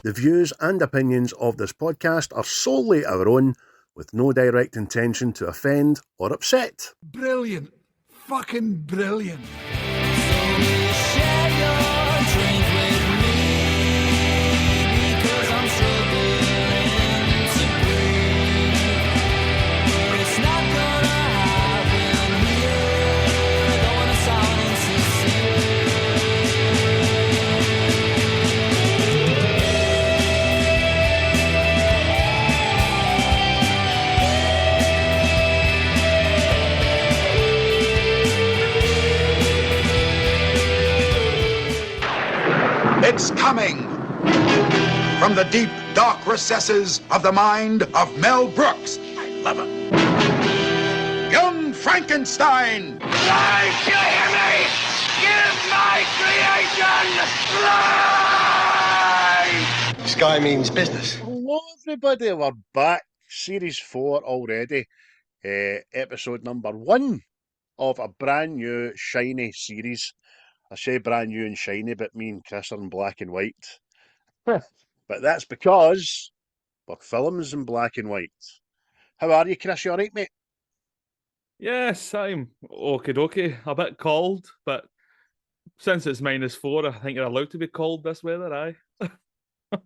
The views and opinions of this podcast are solely our own, with no direct intention to offend or upset. Brilliant. Fucking brilliant. It's coming from the deep, dark recesses of the mind of Mel Brookes. I love him. Young Frankenstein. Life, you hear me? Give my creation life! Sky means business. Hello, everybody. We're back. Series 4 already. Episode number 1 of a brand new, shiny series. I say brand new and shiny, but me and Chris are in black and white. But that's because we're films in black and white. How are you, Chris? You alright, mate? Yes, I'm okie dokie. A bit cold, but since it's -4, I think you're allowed to be cold this weather, aye?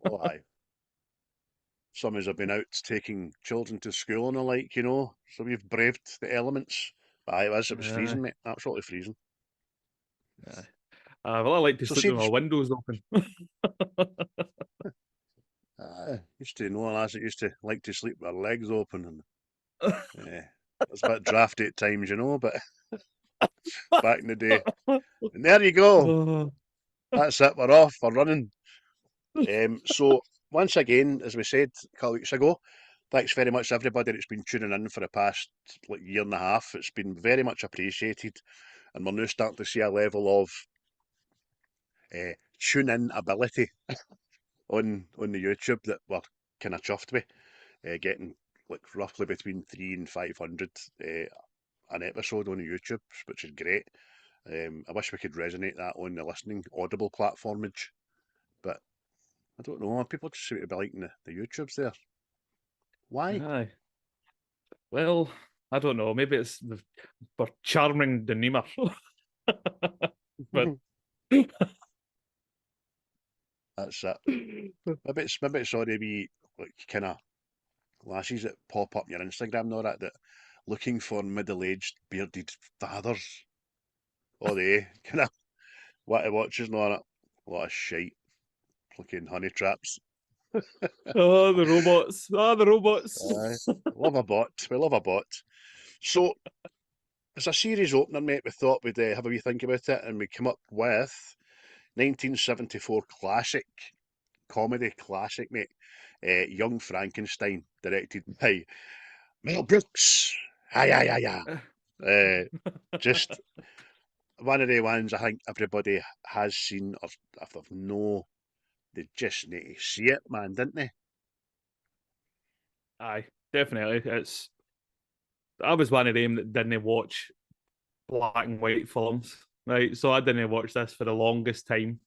Oh, aye. Some of us have been out taking children to school and the like, you know, so we've braved the elements. But aye, it was freezing, mate. Absolutely freezing. Yeah. Well, I like to sleep with my windows open. Used to know lads that used to like to sleep with their legs open, and it's a bit drafty at times, you know, but back in the day. And there you go. That's it, we're off, we're running. So, once again, as we said a couple of weeks ago, thanks very much everybody that's been tuning in for the past year and a half. It's been very much appreciated, and we're now starting to see a level of tune-in ability on the YouTube that we're kind of chuffed with, getting like roughly between 300 and 500 an episode on the YouTube, which is great. I wish we could resonate that on the listening Audible platformage, but I don't know. People just seem to be liking the YouTubes there. Why? Aye. Well, I don't know. Maybe it's for charming demeanour. But that's it. Maybe it's all the wee like kind of lashes that pop up on your Instagram and all that looking for middle-aged bearded fathers. All the kind of what watches and all that. A lot of shite. Looking honey traps. Oh, the robots. The robots. Love a bot. We love a bot. So, as a series opener, mate, we thought we'd have a wee think about it, and we come up with 1974 classic, comedy classic, mate. Young Frankenstein, directed by Mel Brookes. Just one of the ones I think everybody has seen, or if they've no, they just need to see it, man, didn't they? Aye, definitely. I was one of them that didn't watch black and white films, right? So I didn't watch this for the longest time.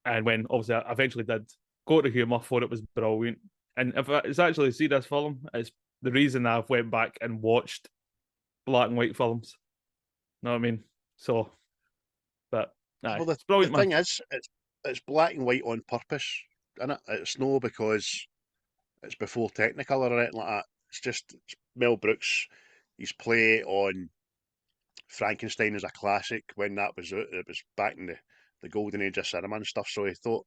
And when obviously I eventually did go to humour, thought it was brilliant. And if it's actually see this film, it's the reason I've went back and watched black and white films. Know what I mean? So, but aye, well, the brilliant, thing is, it's black and white on purpose, innit? It's no because it's before technical or anything like that. It's Mel Brookes, his play on Frankenstein is a classic when that was out. It was back in the golden age of cinema and stuff, so he thought,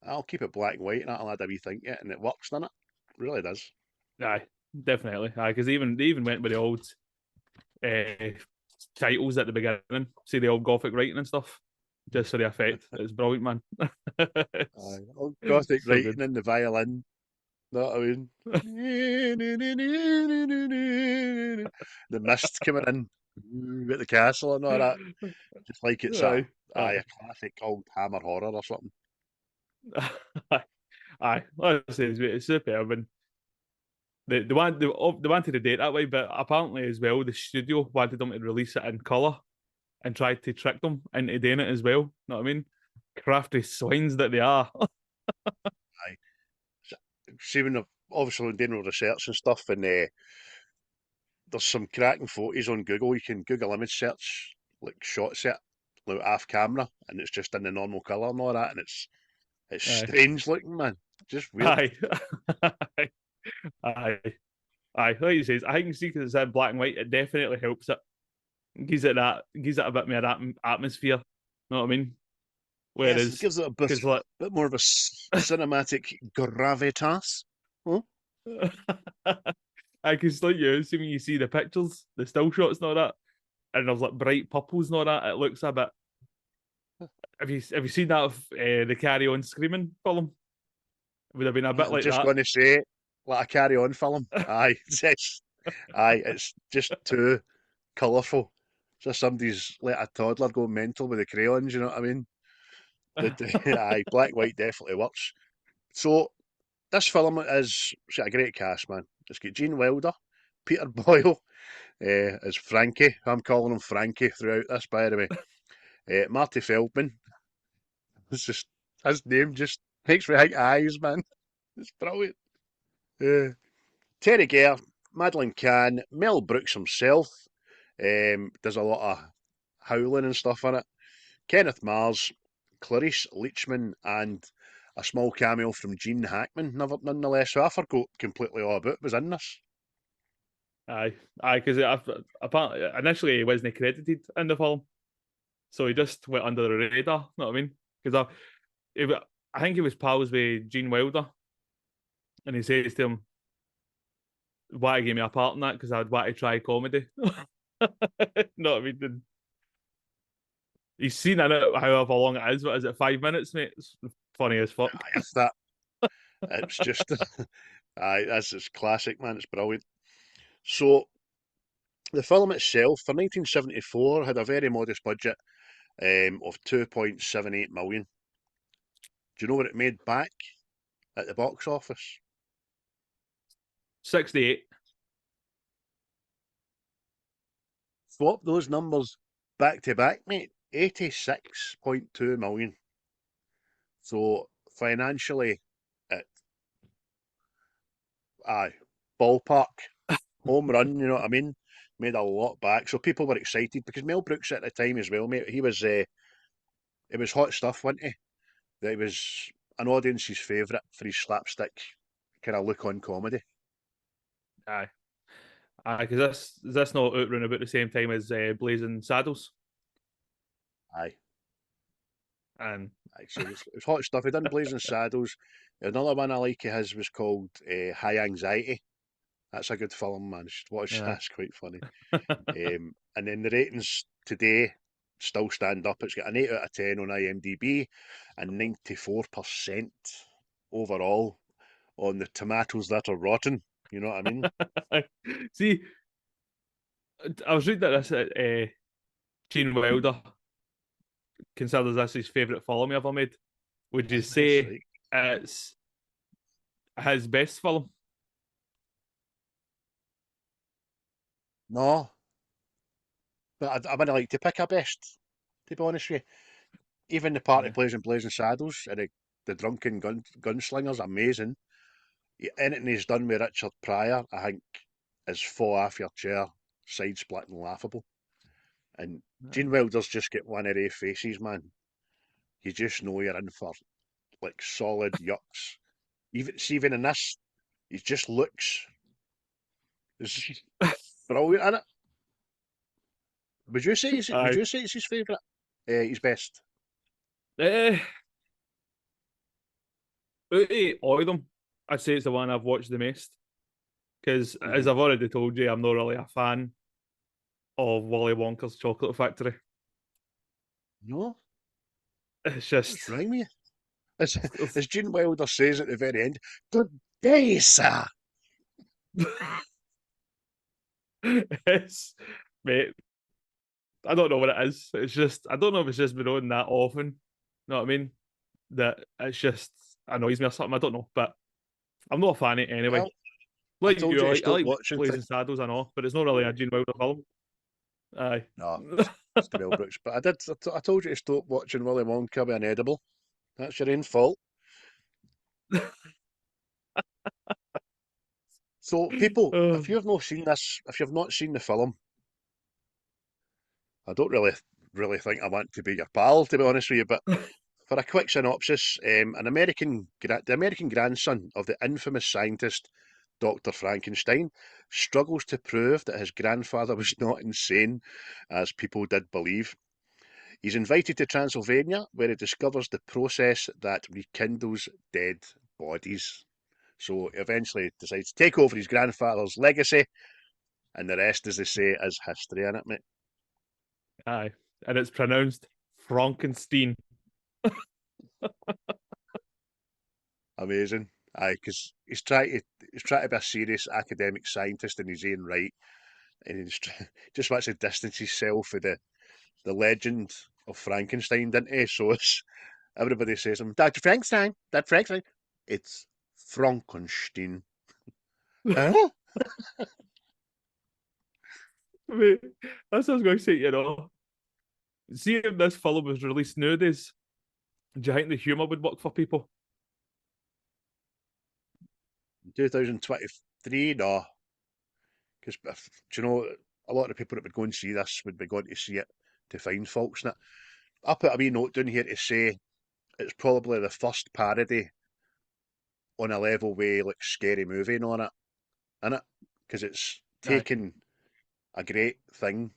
I'll keep it black and white and I'll add a wee thing to it, and it works, doesn't it? It really does. Aye, definitely. Aye, because they even went with the old titles at the beginning. See the old Gothic writing and stuff, just for the effect. It's brilliant, man. Aye, old Gothic so writing good. and the violin. Know what I mean? The mist coming in at the castle and all that. Just like it's a classic old Hammer horror or something. Aye, honestly, it's superb. And they wanted to date that way, but apparently as well, the studio wanted them to release it in colour and tried to trick them into doing it as well. Know what I mean? Crafty swines that they are. Aye. See, when obviously when doing research and stuff, and there's some cracking photos on Google. You can Google image search, like shots it, like off camera, and it's just in the normal colour and all that, and it's Aye. strange looking, man. Just weird. Aye. Aye. Aye. Aye. Like you says, I think see because it's in black and white, it definitely helps it. Gives it a bit more atmosphere. Know what I mean? Yes, Whereas, it gives it a bit, because like, more of a cinematic gravitas. Huh? I can like you see when you see the pictures, the still shots and all that, and there's like bright purples and all that. It looks a bit. Have you seen that of the Carry On Screaming film? It would have been a bit I'm like just that. going to say, like a Carry On film. Aye, it's just too colourful. So somebody's let a toddler go mental with the crayons. You know what I mean? Aye, black and white definitely works. So this film it's got a great cast, man. It's got Gene Wilder, Peter Boyle as Frankie. I'm calling him Frankie throughout this, by the way. Marty Feldman. It's just his name just makes me think eyes, man. It's brilliant. Teri Garr, Madeline Kahn, Mel Brookes himself. There's a lot of howling and stuff in it. Kenneth Mars, Cloris, Leachman, and a small cameo from Gene Hackman, nonetheless. So I forgot completely all about was in this. Aye, because apparently initially he wasn't credited in the film, so he just went under the radar. Know what I mean? Because I think he was pals with Gene Wilder, and he says to him, "Why you give me a part in that? Because I'd want to try comedy." Know what I mean? And he's seen in it however long it is. What is it? 5 minutes, mate. It's funny as fuck. Aye, it's that. It's just, aye, that's just classic, man. It's brilliant. So the film itself, for 1974, had a very modest budget of 2.78 million. Do you know what it made back at the box office? 68. Swap those numbers back to back, mate. 86.2 million. So financially, it, aye, ballpark, home run, you know what I mean? Made a lot back. So people were excited because Mel Brooks at the time as well, mate, he was, it was hot stuff, wasn't he? That he was an audience's favourite for his slapstick kind of look on comedy. Aye. Because this not outrun about the same time as Blazing Saddles. Aye. And Aye, so it was hot stuff. He done Blazing Saddles. Another one I like of his was called High Anxiety. That's a good film, man. You should watch yeah. That's quite funny. And then the ratings today still stand up. It's got an 8 out of 10 on IMDb and 94% overall on the tomatoes that are rotten. You know what I mean? See, I was reading that this Gene Wilder considers this his favourite film he ever made. Would you say Right. it's his best film? No, but I wouldn't like to pick a best, to be honest with you. Even the part he Yeah. plays in Blazing Saddles and the drunken gunslinger's amazing. Anything he's done with Richard Pryor, I think, is fall off your chair, side splitting laughable. And Gene Wilder's just got one of their faces, man. You just know you're in for like solid yucks. Even in this, he just looks it's brilliant in it. Would you say Aye. it's his favourite? His best. Out of all of them, I'd say it's the one I've watched the most. Because as I've already told you, I'm not really a fan of Willy Wonka's Chocolate Factory. No, It's just what's wrong with you? As Gene Wilder says at the very end, "Good day, sir." it's mate. I don't know what it is. It's just I don't know if it's just been on that often. You know what I mean? That it's just annoys me or something. I don't know, but I'm not a fan of it anyway. Well, I Like told you, you to I stop like watching. Blazing Saddles, I know, but it's not really a Gene Wilder film. Aye. No, it's the Mel Brooks. But I told you to stop watching Willy Wonka with an edible. That's your own fault. So, people, Oh, if you've not seen this, if you've not seen the film, I don't really think I want to be your pal, to be honest with you. But for a quick synopsis, the American grandson of the infamous scientist Dr. Frankenstein struggles to prove that his grandfather was not insane, as people did believe. He's invited to Transylvania, where he discovers the process that rekindles dead bodies. So he eventually decides to take over his grandfather's legacy, and the rest, as they say, is history in it, mate. aye. And it's pronounced Frankenstein. Amazing. Aye, because he's trying to be a serious academic scientist in his own right, and he's just wants to distance himself from the legend of Frankenstein, didn't he? So it's, everybody says him, Dr. Frankenstein, Dr. Frankenstein. It's Frankenstein. Huh? Mate, that's what I was going to say, you know. See if this film was released nowadays, do you think the humour would work for people? 2023, no. Because, do you know, a lot of the people that would go and see this would be going to see it to find faults in it. I put a wee note down here to say it's probably the first parody on a level with like Scary Movie and on it, in it, because it's Aye. taken a great thing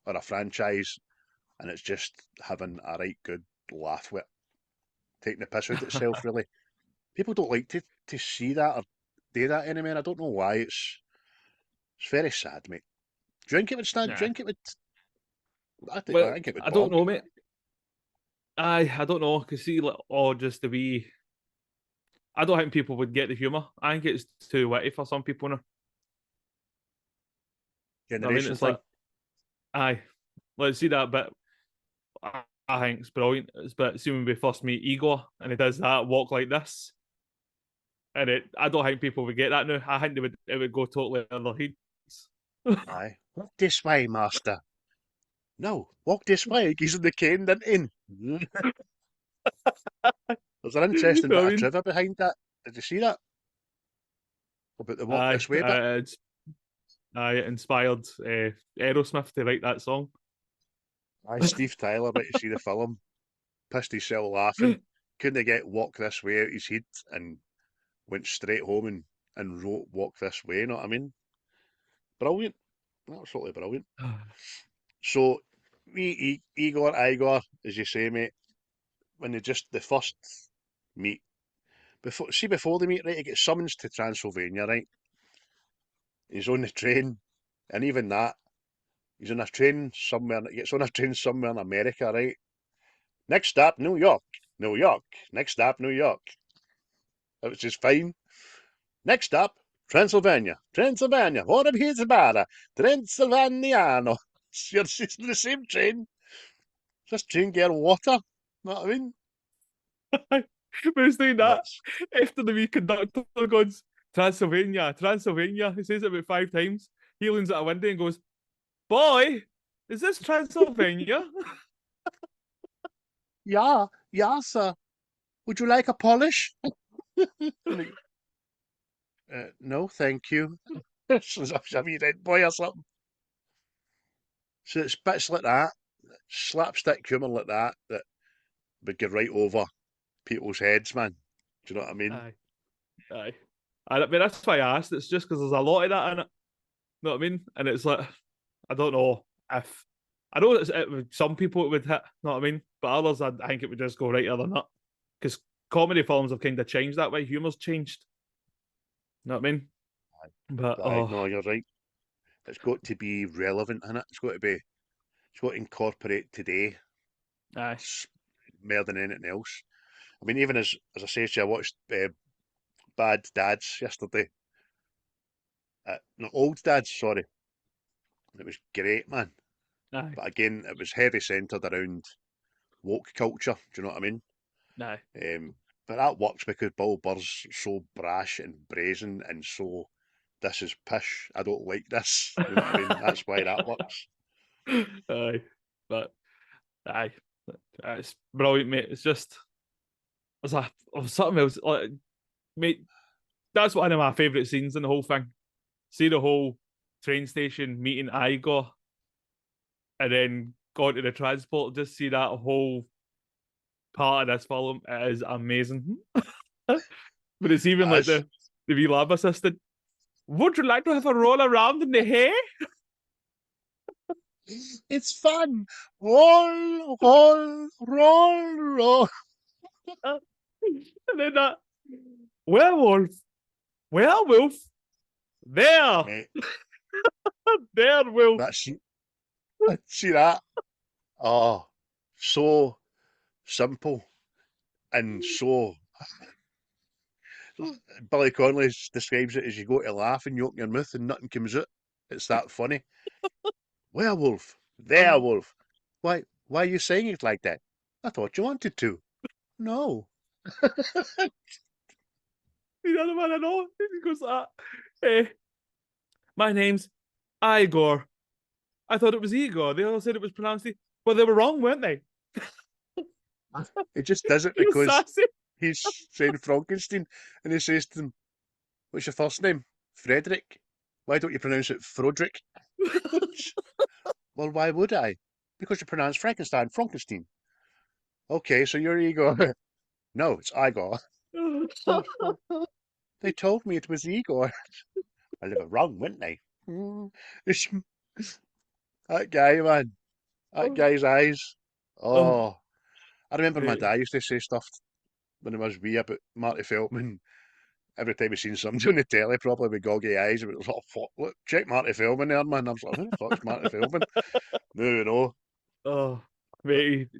or a franchise and it's just having a right good laugh with it, taking the piss out itself. Really, people don't like to see that or do that anymore. I don't know why. It's very sad, mate. Do you think it would stand? Do you Aye. think it would? Well, I think it would I don't bog. know, mate. I don't know, because see, like, oh, just to be. I don't think people would get the humour. I think it's too witty for some people now. I mean, Generation it's thing. like, aye, let's see that bit. I think it's brilliant. But see when we first meet Igor and he does that walk like this, and I don't think people would get that now. I think it would go totally other heads. Aye. Walk this way, master. No, walk this way. He's in the cane, didn't he? There's an You interesting know bit what I of mean? trivia behind that. Did you see that? About the walk Aye, this way bit? it inspired Aerosmith to write that song. Aye, Steve Tyler went to see the film, pissed himself laughing, couldn't get walk this way out his head, and went straight home and wrote walk this way, you know what I mean? Brilliant. Absolutely brilliant. So, Igor, as you say, mate, when the first meet, before they meet, right, he gets summons to Transylvania, right? He's on the train, and even that, he's on a train somewhere, he gets on a train somewhere in America, right? Next stop, New York. New York. Next stop, New York. Which is fine. Next stop, Transylvania. Transylvania. What if he's better? Transylvaniano. You're just in the same train. Just train get water. Know what I mean? But he's doing that Nuts. after the wee conductor goes, Transylvania, Transylvania. He says it about 5 times. He leans at a window and goes, Boy, is this Transylvania? Yeah, sir. Would you like a polish? No, thank you. Sounds like a wee red boy or something. So it's bits like that, slapstick humour like that would get right over people's heads, man. Do you know what I mean? Aye, aye. I mean, that's why I asked. It's just because there's a lot of that in it. You know what I mean? And it's like, I don't know if. I know some people it would hit, you know what I mean? But others, I think it would just go right other than that. Because comedy films have kind of changed that way. Humor's changed. You know what I mean? But, Aye, no, you're right. It's got to be relevant in it. It's got to incorporate today aye. more than anything else. I mean, even as I say to you, I watched Bad Dads yesterday. No, Old Dads, sorry. It was great, man. Aye. But again, it was heavy centred around woke culture. Do you know what I mean? Aye. But that works because Bill Burr's so brash and brazen and so this is pish. I don't like this. You know what I mean? That's why that works. Aye. But, aye. It's brilliant, mate. It's just, something else. Like, mate, that's one of my favourite scenes in the whole thing. See the whole train station meeting Igor, and then going to the transport. Just see that whole part of this film. It is amazing. But it's even like the wee lab assistant. Would you like to have a roll around in the hay? It's fun. Roll, roll, roll, roll. And then that werewolf, there, Mate, there, wolf. see that? Oh, so simple and so. Billy Connolly describes it as you go to laugh and you open your mouth and nothing comes out. It's that funny. Werewolf, werewolf. Why are you saying it like that? I thought you wanted to. No. The other one I know, he goes like that. My name's Igor. I thought it was Igor. They all said it was pronounced. Well, they were wrong, weren't they? He just does it You're because sassy. he's saying Frankenstein, and he says to them, "What's your first name? Frederick. Why don't you pronounce it Froderick?" Well, why would I? Because you pronounce Frankenstein. Okay, so you're Igor. No, it's Igor. They told me it was Igor. Well, they were wrong, weren't they? That guy, man. That guy's eyes. Oh, I remember my dad used to say stuff when I was wee about Marty Feldman. Every time he seen something on the telly, probably with goggy eyes, it was like, fuck, look, check Marty Feldman there, man. I was like, who the fuck's Marty Feldman? No, you know. Oh, mate,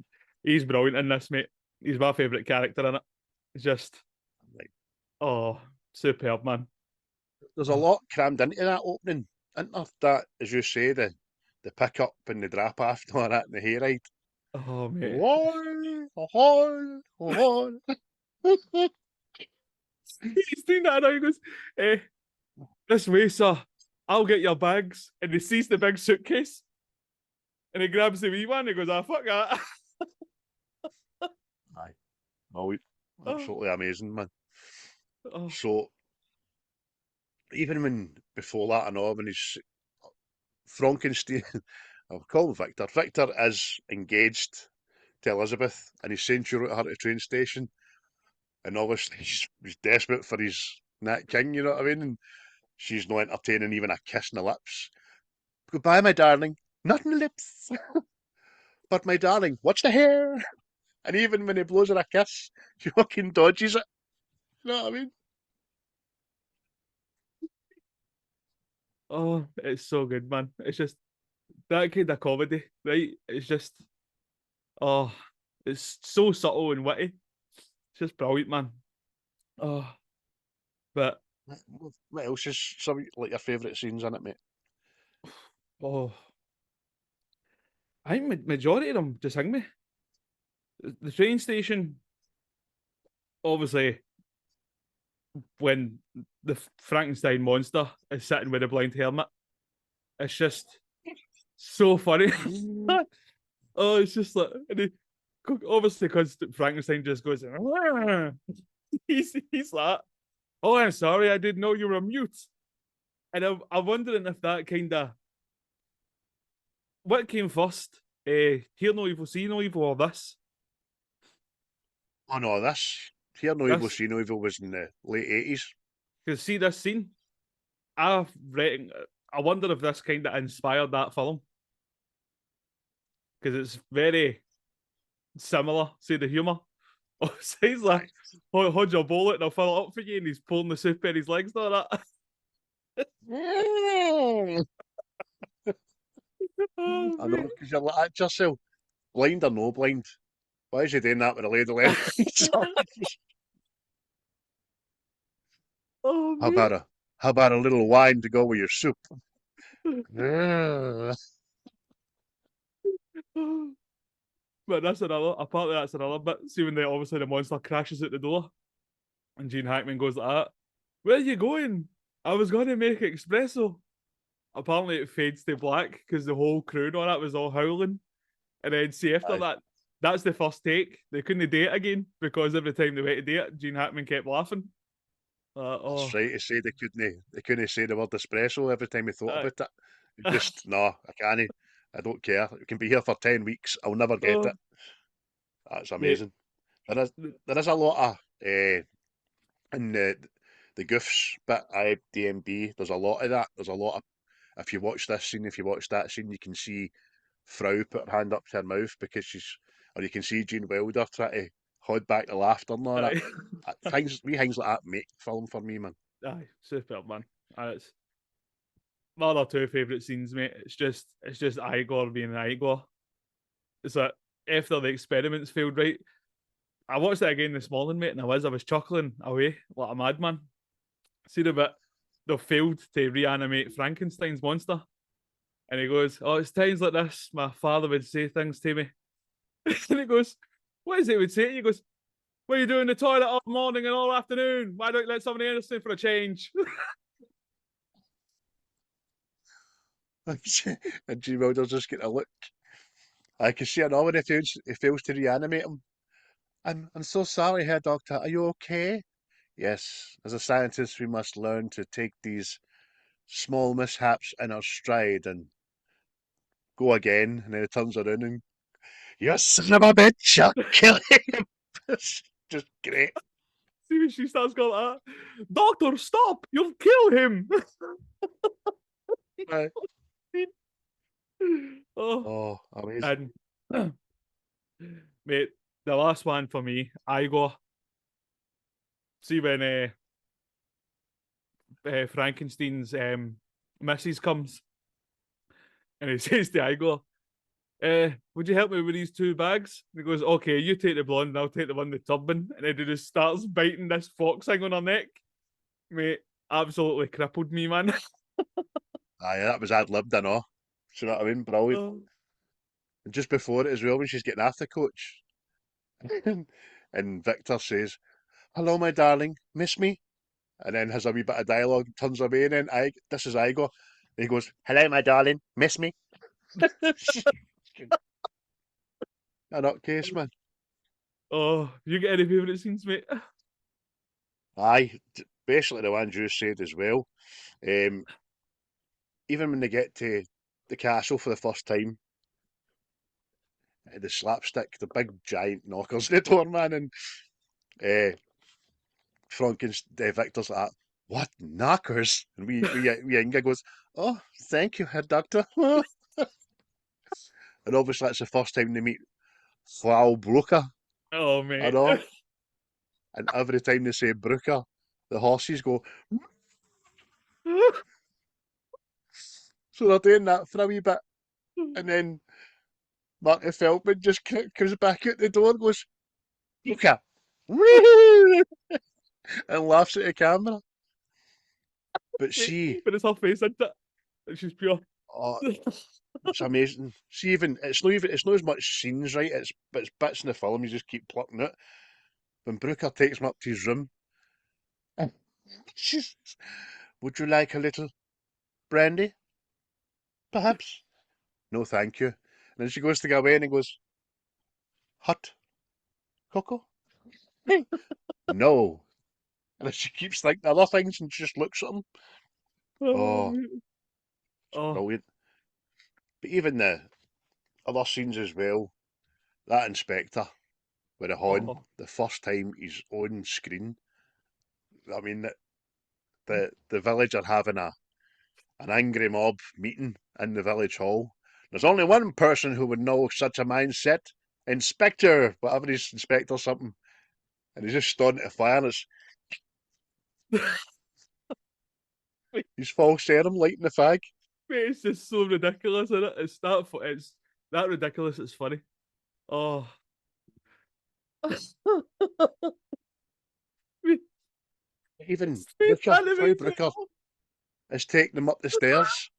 he's brilliant in this, mate. He's my favourite character in it. It's just, superb, man. There's a lot crammed into that opening, isn't there? That, as you say, the pickup and the drop off and all that and the hayride. Oh, mate. He's doing that now. He goes, this way, sir. I'll get your bags. And he sees the big suitcase. And he grabs the wee one and he goes, fuck that. Aye. Oh, absolutely amazing, man. Oh. So, even when, before that and all, when he's Frankenstein, I'll call him Victor. Victor is engaged to Elizabeth and he's saying she'll her to the train station. And obviously he's desperate for his Nat King, you know what I mean? And she's not entertaining even a kiss in the lips. Goodbye, my darling. Not in the lips. But my darling, watch the hair. And even when he blows her a kiss, she fucking dodges it. You know what I mean? Oh, it's so good, man. It's just that kind of comedy, right? It's just, it's so subtle and witty. It's just brilliant, man. Oh, but What else is some like your favourite scenes in it, mate? I think majority of them just hang me. The train station, obviously, when the Frankenstein monster is sitting with a blind helmet, it's just so funny. It's just like, obviously, because Frankenstein just goes, he's like, oh, I'm sorry, I didn't know you were mute. And I'm wondering if that kind of, what came first? Hear no evil, see no evil, or this? Oh no, this Hear No Evil, See No Evil was in the late 80s. Because see this scene, I wonder if this kind of inspired that film. Because it's very similar, see the humour. Oh, so he's like, hold your bullet and I'll fill it up for you, and he's pulling the soup in his legs and all that. I know, because you're like, at yourself, blind or no blind, why is he doing that with a lady legs? How about a little wine to go with your soup? But apparently that's another bit. See when obviously the monster crashes at the door and Gene Hackman goes like that. Where are you going? I was going to make espresso. Apparently it fades to black because the whole crew and all that was all howling. And then see after that, that's the first take. They couldn't do it again because every time they went to do it, Gene Hackman kept laughing. That's right to say they couldn't say the word espresso every time he thought about it. Just no, I can't. I don't care. It can be here for 10 weeks. I'll never get it. That's amazing. There is a lot of in the goofs bit IMDb. There's a lot of that. There's a lot of if you watch this scene, if you watch that scene, you can see Frau put her hand up to her mouth because or you can see Gene Wilder try to hold back the laughter and all that. Things like that make film for me, man. Aye, superb, man. It's my other two favourite scenes, mate. It's just Igor being Igor. It's like after the experiments failed, right? I watched it again this morning, mate, and I was chuckling away like a madman. See the bit they failed to reanimate Frankenstein's monster. And he goes, "Oh, it's times like this my father would say things to me." And he goes, "What is it he would say?" He goes, "What are you doing in the toilet all morning and all afternoon? Why don't you let somebody else in for a change?" And Gene Wilder's just getting a look. I can see another when he fails to reanimate him. I'm so sorry, Herr Doctor. Are you okay? Yes, as a scientist, we must learn to take these small mishaps in our stride and go again. And then he turns around and, you son of a bitch, I'll kill him. It's just great. See when she starts going like that, "Doctor, stop! You'll kill him." Oh, amazing. And mate, the last one for me, Igor. See when Frankenstein's missus comes and he says to Igor, "Would you help me with these 2 bags?" And he goes, "Okay, you take the blonde and I'll take the one with the turban." And then he just starts biting this fox thing on her neck. Mate, absolutely crippled me, man. Aye, that was ad-libbed, I know. You know what I mean? Brilliant. And just before it as well, when she's getting after Coach, and Victor says, "Hello, my darling, miss me?" And then has a wee bit of dialogue, turns away, and then this is Igor. And he goes, "Hello, my darling, miss me?" A nutcase, man. Oh, you get any favourite scenes, mate? Aye, basically the ones you said as well. Even when they get to the castle for the first time, the slapstick, the big giant knockers at the door, man, and Victor's like, "What knockers?" And we Inga goes, "Oh, thank you, Herr Doctor." And obviously that's the first time they meet Frau Brooker. Oh, I mate. know. And every time they say Brooker, the horses go. So they're doing that for a wee bit. And then Marty Feldman just comes back out the door and goes, "Brooker." And laughs at the camera. But But it's her face, isn't it? And she's pure. oh, it's amazing. It's not as much scenes, right? It's bits in the film you just keep plucking out. When Brooker takes him up to his room, she's, "Would you like a little brandy? Perhaps?" "No, thank you." And then she goes to go away and he goes, "Hot cocoa?" "No." And then she keeps thinking other things and just looks at him. Oh, Oh, brilliant. But even the other scenes as well, that inspector with the horn, the first time he's on screen, I mean, the village are having an angry mob meeting in the village hall. There's only one person who would know such a mindset. Inspector, whatever he's Inspector something. And he's just staring at the fire and he's false serum lighting the fag. mate, it's just so ridiculous, isn't it? It's that ridiculous, it's funny. Oh. Even Frau Brooker is taking them up the stairs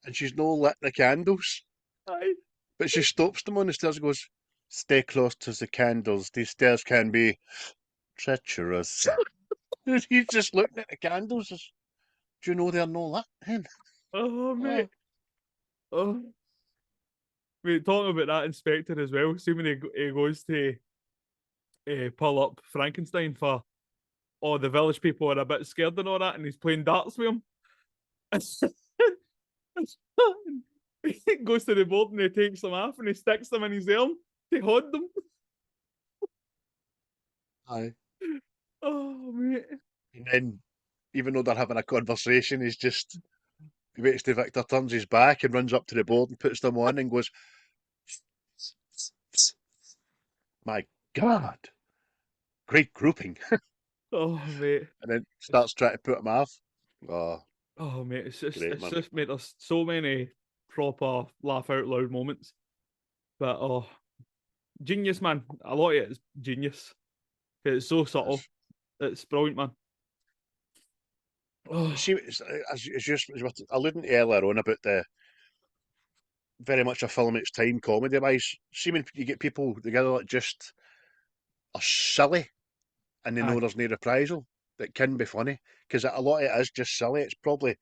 and she's no lit the candles. Aye. But she stops them on the stairs and goes, "Stay close to the candles. These stairs can be treacherous." He's just looking at the candles. Do you know they're no lit then? Oh, mate. Oh. Wait, talking about that inspector as well. See when he goes to pull up Frankenstein for all the village people are a bit scared and all that, and he's playing darts with him. He goes to the board and he takes them off and he sticks them in his arm to hold them. Aye. Oh, mate. And then, even though they're having a conversation, he waits till Victor turns his back and runs up to the board and puts them on and goes, my God, great grouping. Oh, mate. And then starts trying to put them off. Oh, mate. It's Great, man. just, mate, there's so many proper laugh out loud moments. But, oh, genius, man. A lot of it is genius. It's so subtle. It's brilliant, man. Oh. See, as just as we're alluding to earlier on about the very much a film its time comedy wise, see when you get people together that just are silly and they know Aye. there's no reprisal, that can be funny. Because a lot of it is just silly. It's probably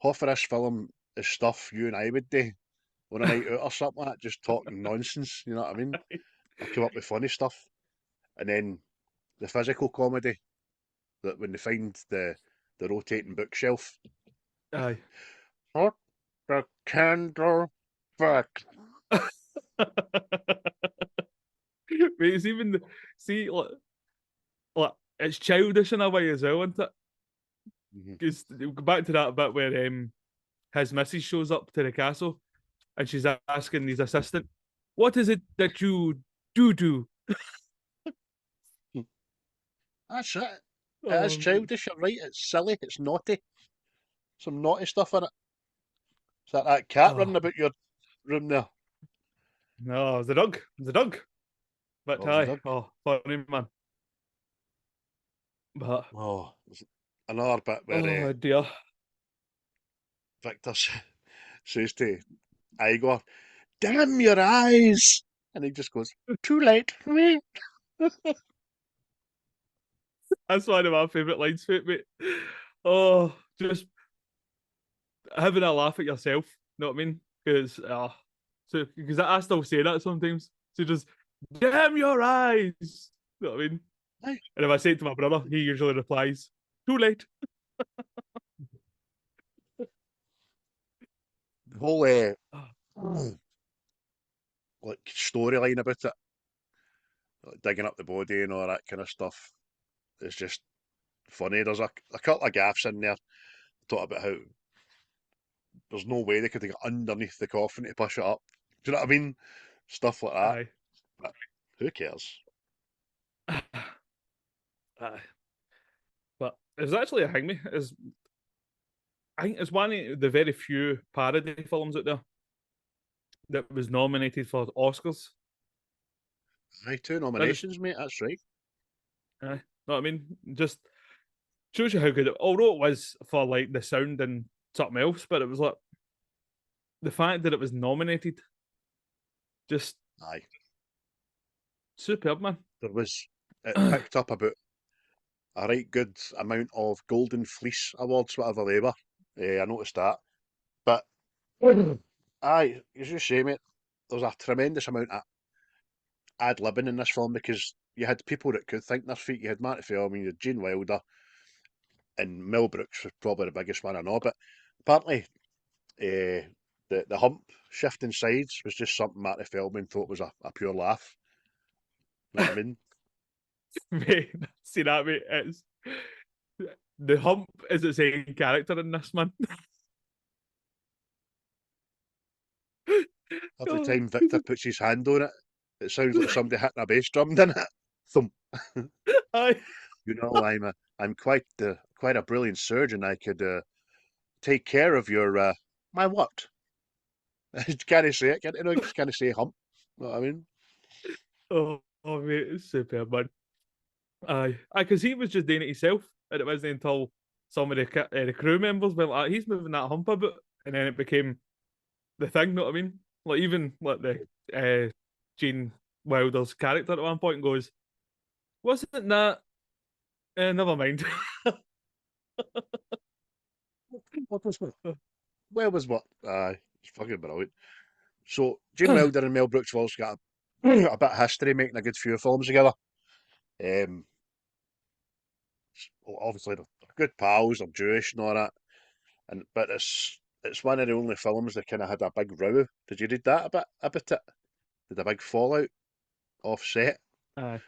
half of this film is stuff you and I would do on a night out or something like that, just talking nonsense, you know what I mean? I come up with funny stuff. And then the physical comedy, that when they find the rotating bookshelf. Aye. What the candle fuck? Mate, it's even like it's childish in a way as well, isn't it? Because we'll go back to that bit where his missus shows up to the castle and she's asking his assistant, "What is it that you do?" That's it. It is childish, you're right. It's silly, it's naughty. Some naughty stuff in it. Is that cat running about your room there? No, it was the dog. It was the dog. But Oh, it was the aye, dog. funny man. But there's another bit where oh dear. Victor says to Igor, "Damn your eyes!" And he just goes, "Too late for me." That's one of my favourite lines for it, mate. Oh, just having a laugh at yourself. You know what I mean? Because I still say that sometimes. So just damn your eyes. You know what I mean? Aye. And if I say it to my brother, he usually replies, "Too late." The whole like storyline about it, like digging up the body and all that kind of stuff, is just funny. There's a couple of gaffes in there. Talk about how there's no way they could have got underneath the coffin to push it up. Do you know what I mean? Stuff like that. Aye. But who cares? Aye. But it's actually a thing, mate. I think it's one of the very few parody films out there that was nominated for Oscars. Aye, 2 nominations, mate. That's right. Aye. Know what I mean? Just shows you how good it, although it was for like the sound and something else, but it was like the fact that it was nominated, just Aye. superb, man. It picked up about a right good amount of Golden Fleece awards, whatever they were. I noticed that. But aye, as you say, mate, there's a tremendous amount of ad-libbing in this film because you had people that could think their feet. You had Marty Feldman, you had Gene Wilder, and Mel Brookes was probably the biggest one I know. But apparently, the hump shifting sides was just something Marty Feldman thought was a pure laugh. You know what I mean? Mate, see that, mate? It's the hump is its own character in this, man. Every time Victor puts his hand on it, it sounds like somebody hitting a bass drum, doesn't it? Thump. Aye. You know, I'm quite a brilliant surgeon. I could take care of your my what? Can I say it? Can I say hump? You know what I mean? Oh, mate, it's superb, man. Aye, because he was just doing it himself, and it wasn't until some of the crew members went like, "He's moving that hump a bit," and then it became the thing. Know what I mean? Like even like the Gene Wilder's character at one point goes, "Wasn't that?" Never mind. What was what? Where was what? It's fucking brilliant. So Gene Wilder and Mel Brooks have also got a bit of history making a good few films together. Obviously they're good pals, they're Jewish and all that. But it's one of the only films that kind of had a big row. Did you read that a bit about it? Did a big fallout off set, Aye.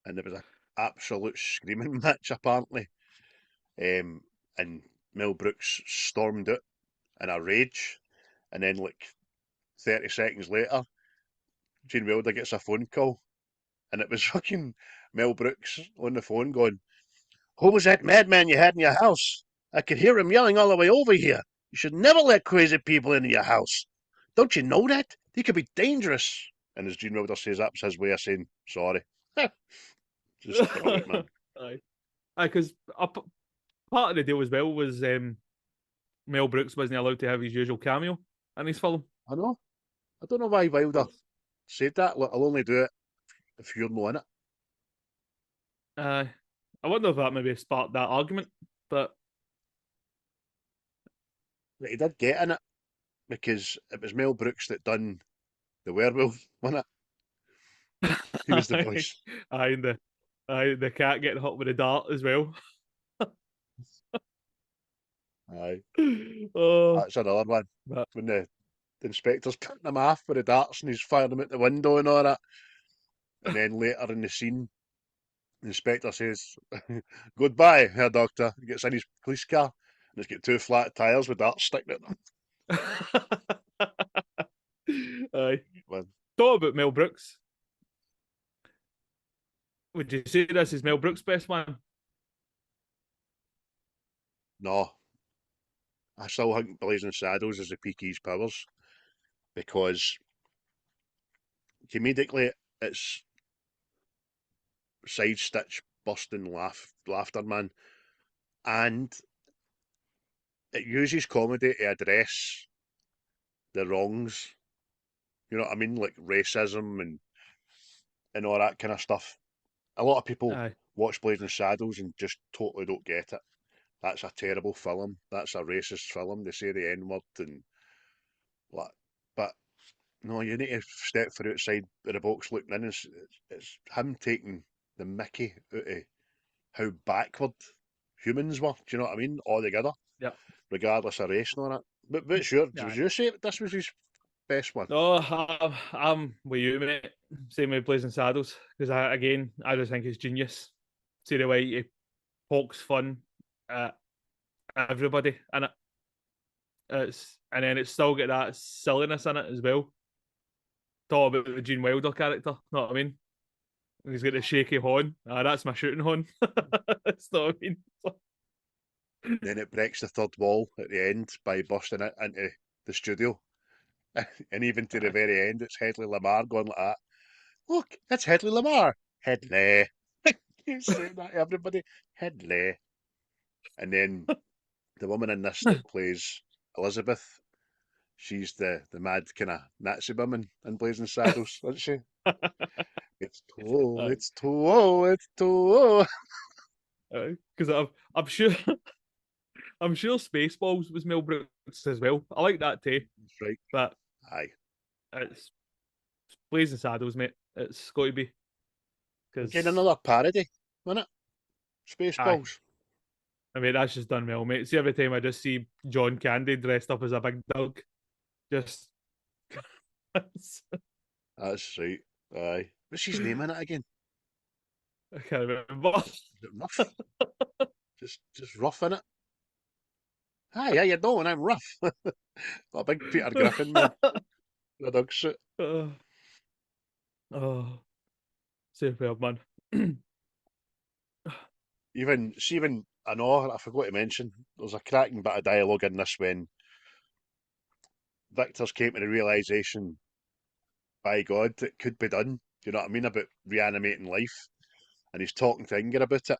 and there was an absolute screaming match apparently. And Mel Brooks stormed out in a rage, and then like 30 seconds later, Gene Wilder gets a phone call, and it was fucking Mel Brooks on the phone going, "Who was that madman you had in your house? I could hear him yelling all the way over here. You should never let crazy people into your house. Don't you know that? They could be dangerous." And as Gene Wilder says, that's his way of saying sorry. Just brilliant, man. Aye. Aye, because part of the deal as well was Mel Brooks wasn't allowed to have his usual cameo in his film. I know. I don't know why Wilder said that. Look, I'll only do it if you're not in it. I wonder if that maybe sparked that argument, but But he did get in it because it was Mel Brooks that done the werewolf, wasn't it? He was the voice. Aye, and the cat getting hit with a dart as well. Aye. Oh, That's another one. but When the inspector's cutting him off with the darts and he's firing them out the window and all that. And then later in the scene, the inspector says, "Goodbye, Herr Doctor." He gets in his police car and it's got two flat tyres with darts sticking out them. aye. Well, Thought about Mel Brooks. Would you say this is Mel Brooks' best one? no, I still think Blazing Saddles is the peak of his powers because comedically it's side stitch busting laughter, man, and it uses comedy to address the wrongs. You know what I mean, like racism and all that kind of stuff. A lot of people Aye. watch Blazing Saddles and just totally don't get it. That's a terrible film. That's a racist film. They say the N word and like, but no, you need to step for outside of the box looking in. It's him taking the mickey out of how backward humans were. Do you know what I mean? All together, Yeah. regardless of race and all that. But sure, would Aye. you say this was his best one? No, I'm with you, mate. Same with Blazing Saddles, because I just think it's genius. See the way he pokes fun at everybody in it. And then it's still got that silliness in it as well. Talk about the Gene Wilder character, know what I mean? He's got the shaky horn. That's my shooting horn. That's not what I mean. Then it breaks the third wall at the end by busting it into the studio. And even to the very end, it's Hedley Lamar going like that. Look, it's Hedley Lamar. Hedley. Keep saying that to everybody. Hedley. And then the woman in this that plays Elizabeth, she's the mad kind of Nazi woman in Blazing Saddles, isn't she? It's too, it's too, it's too. Because I'm sure I'm sure Spaceballs was Mel Brooks as well. I like that too. That's right. But Aye. it's Blazing Saddles, mate. It's got to be. Again, another parody, wasn't it? Spaceballs. I mean, that's just done well, mate. See, every time I just see John Candy dressed up as a big dog, just. That's right. Aye. What's his name in it again? I can't remember. Is it Ruff? just Ruff in it. Hi, how you doing? I'm Ruff. A big Peter Griffin man. The dog suit. Oh, superb, man. Even I know I forgot to mention there's a cracking bit of dialogue in this when Victor's came to the realization, by God, it could be done. You know what I mean about reanimating life, and he's talking to Inger about it.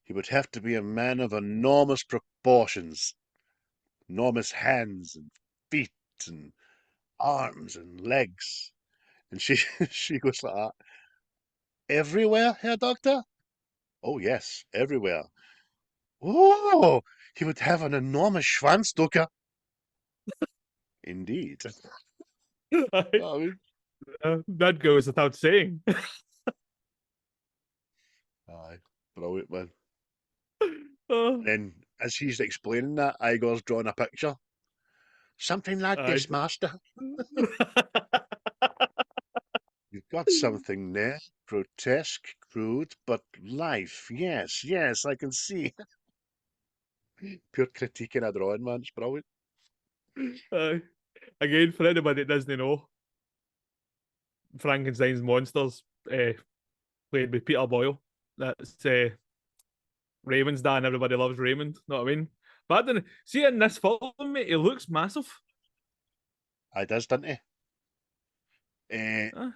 He would have to be a man of enormous proportions, enormous hands and feet and arms and legs, and she she goes like that. Everywhere, Herr Doctor? Oh yes, everywhere. Oh, he would have an enormous Schwanzdrucker. Indeed. I mean, That goes without saying. aye, brilliant, man. Oh, And then, as he's explaining that, Igor's drawing a picture. Something like aye. this, master. You've got something there. Grotesque, crude, but life. Yes, yes, I can see. Pure critique in a drawing, man. It's brilliant. Aye. Again, for anybody that doesn't know, Frankenstein's monsters, played by Peter Boyle. That's Raymond's dad, and everybody loves Raymond. Know what I mean? But I don't see in this film, mate. He looks massive. I does, doesn't he? Uh,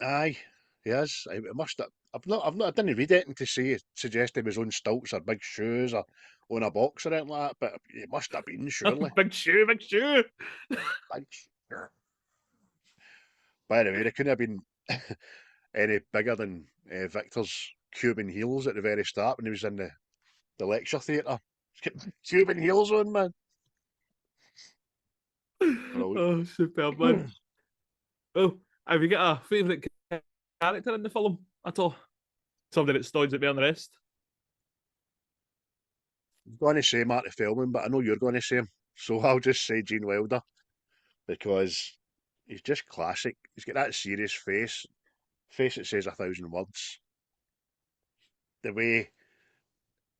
Aye, he is. It must have. I didn't read anything to suggest he was on stilts or big shoes or on a box or anything like that, but it must have been, surely. big shoe, big shoe. Big shoe. By the way, it couldn't have been any bigger than Victor's Cuban heels at the very start when he was in the lecture theatre. Cuban heels on, man. Oh, superb, man. Oh, have you got a favourite character in the film at all? Somebody that stands out better than the rest? I'm going to say Marty Feldman, but I know you're going to say him, so I'll just say Gene Wilder because he's just classic. He's got that serious face that says 1,000 words. The way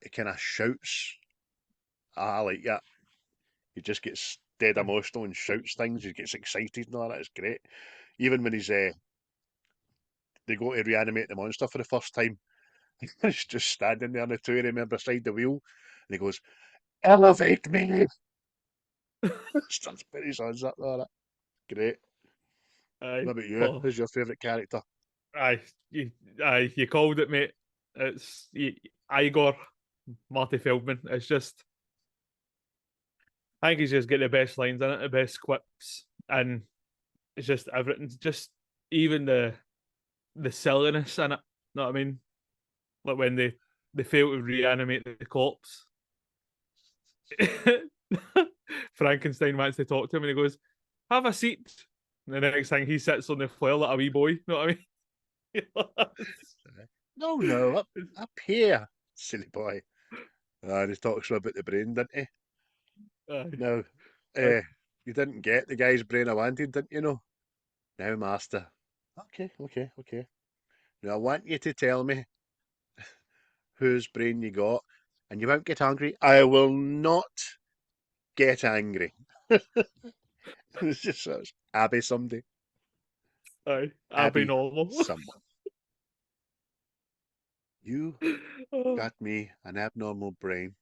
he kind of shouts, I like that. He just gets dead emotional and shouts things. He gets excited and all that. It's great. Even when they go to reanimate the monster for the first time, he's just standing there in the touring remember beside the wheel, and he goes, "Elevate me!" Starts putting his hands up there. Great. Aye. What about you? Oh, Who's your favourite character? aye. You called it, mate. It's Igor, Marty Feldman. It's just, I think he's just got the best lines in it, the best quips, and it's just everything. Just even the silliness in it. Know what I mean? Like when they fail to reanimate the corpse. Frankenstein wants to talk to him and he goes, "Have a seat." And the next thing he sits on the floor like a wee boy. Know what I mean? No, up here, silly boy. And he talks about the brain, didn't he? No, Aye. you didn't get the guy's brain I wanted, didn't you know? Now, master. Okay. Now I want you to tell me whose brain you got, and you won't get angry. I will not get angry. It's just such Abby someday. Aye, I'll be normal. Someone. You Oh. got me an abnormal brain.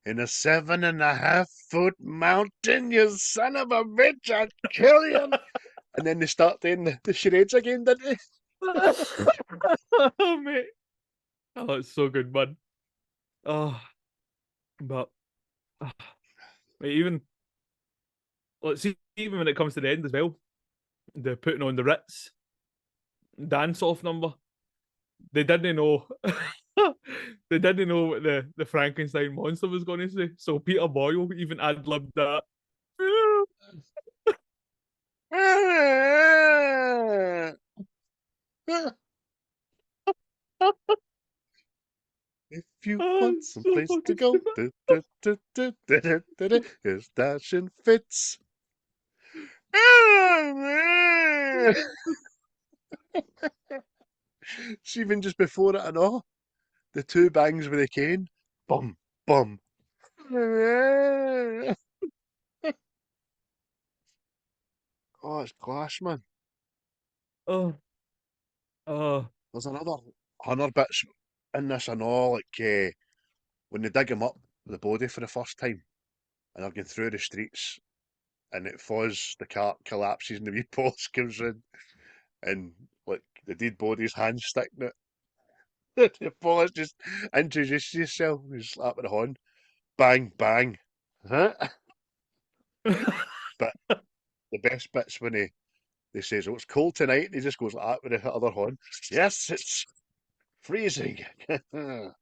In a 7.5 foot mountain, you son of a bitch, I'll kill you. And then they start doing the charades again, didn't they? Oh, mate. Oh, it's so good, man. Oh, but mate, even let's see, even when it comes to the end as well, the putting on the Ritz dance off number. They didn't know. They didn't know what the Frankenstein monster was going to say. So Peter Boyle even ad-libbed that. If you Oh, want it's some so place to fucking go, stupid. here's Dashing Fitz. It's even just before it and all. The two bangs with a cane. Bum, bum. Oh, it's class, man. Oh, oh, There's another 100 bits in this and all, like when they dig him up, the body for the first time, and they're going through the streets, and it falls, the cart collapses, and the wee post comes in, and like the dead body's hands sticking it. The police just introduce yourself, you slap with the horn, bang, bang. Huh? But the best bit's when they says, "Oh, it's cold tonight," and he just goes like that with the other horn. Yes, it's freezing. The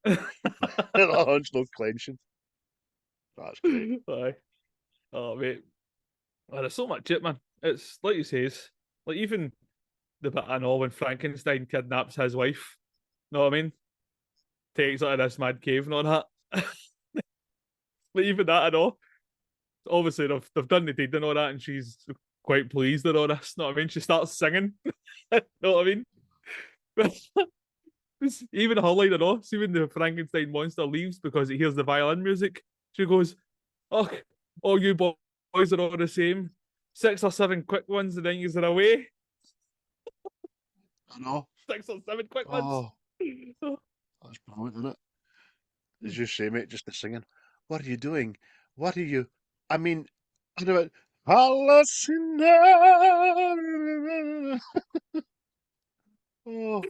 other horn's no clenching. That's great. aye. Oh, mate. Oh, there's so much shit, man. It's like you says, like even the bit I know when Frankenstein kidnaps his wife. Know what I mean? Takes her to this mad cave and all that. Like even that I know. Obviously they've done the deed and all that, and she's quite pleased and all this. Know what I mean? She starts singing. Know what I mean? Even her line, I know. See when the Frankenstein monster leaves because he hears the violin music, she goes, "Oh, all you boys are all the same. 6 or 7 quick ones, and then you're away. I know. 6 or 7 quick ones." Oh, that's brilliant, isn't it? As you say, mate, just the singing. What are you doing? What are you? I mean, I do it. Hallucinate. Oh,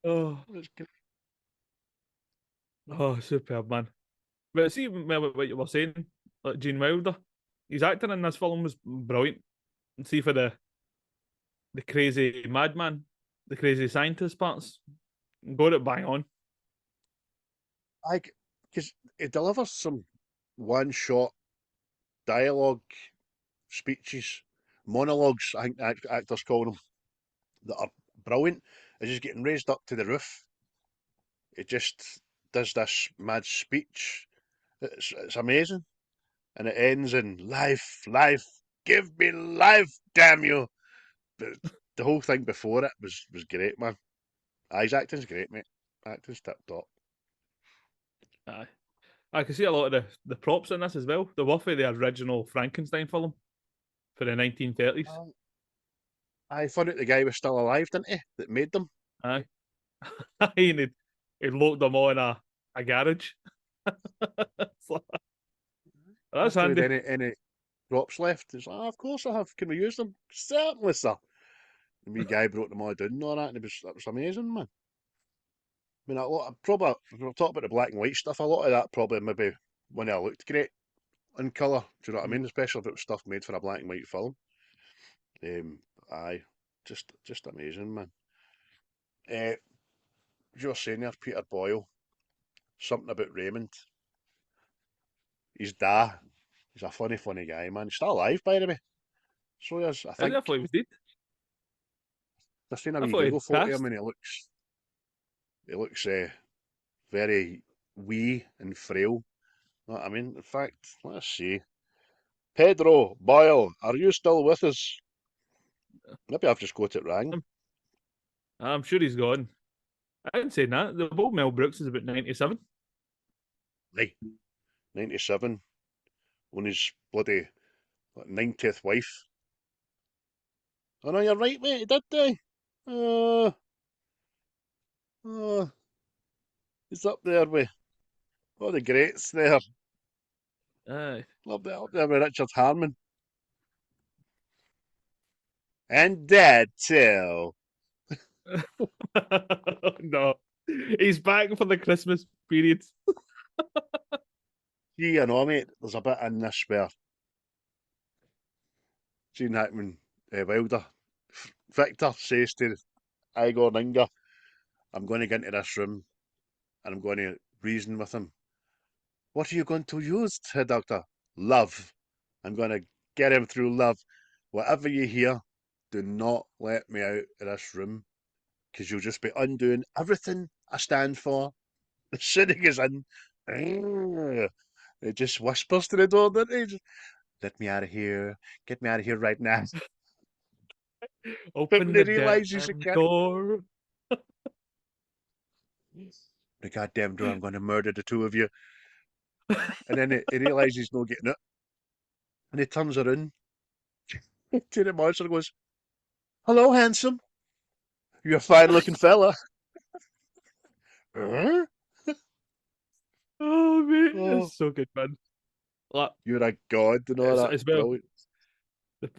Oh, that's good. oh, superb, man. But see, what you were saying, like Gene Wilder, his acting in this film was brilliant. And see for the crazy madman, the crazy scientist parts, got it bang on. Because it delivers some one-shot dialogue, speeches, monologues. I think actors call them, that are brilliant. It's just getting raised up to the roof. It just does this mad speech. It's amazing, and it ends in life, life, give me life, damn you. But the whole thing before it was great, man. His acting's great, mate. Acting's tip top. Aye. I can see a lot of the props in this as well. The were for the original Frankenstein film for the 1930s. I thought it the guy was still alive, didn't he? That made them. Aye. And he locked them all in a garage. So, that's Asked if he handy. had any props left. He's like, of course I have. Can we use them? Certainly, sir. The wee guy broke them all down and all that, and that was amazing, man. I mean, a lot of, probably, if we're talking about the black and white stuff, a lot of that probably maybe when it looked great in colour. Do you know what I mean? Especially if it was stuff made for a black and white film. Um, aye, just amazing, man. You were saying there, Peter Boyle, something about Raymond. He's da. He's a funny guy, man. He's still alive, by the way. So he is, I I think. thought he was dead. I've seen a I wee thought Google he'd photo of passed. him, and he looks very wee and frail. Know what I mean? In fact, let's see. Pedro Boyle, are you still with us? Maybe I've just got it wrong. I'm sure he's gone. I didn't say that. The old Mel Brooks is about 97. Right, 97, on his bloody 90th wife. Oh no, you're right, mate. He did die. Uh, uh, he's up there with all the greats there. Aye. Up there with Richard Harmon. And Dad, too. No. He's back for the Christmas period. See, you know, mate, there's a bit in this where Gene Hackman, Wilder, Victor says to Igor Ninga, I'm going to get into this room and I'm going to reason with him. What are you going to use, Doctor? Love. I'm going to get him through love. Whatever you hear, do not let me out of this room, because you'll just be undoing everything I stand for. As soon as he's in, it just whispers to the door, doesn't it? Let me out of here. Get me out of here right now. But Open when he the realises he damn can't, door. the goddamn door, I'm going to murder the two of you. And then he realises he's not getting it. And he turns around to the monster and goes, hello, handsome. You're a fine looking fella. Huh? Oh, mate. Oh, It's so good, man. Like, you're a god and all that. it's well, Brilliant.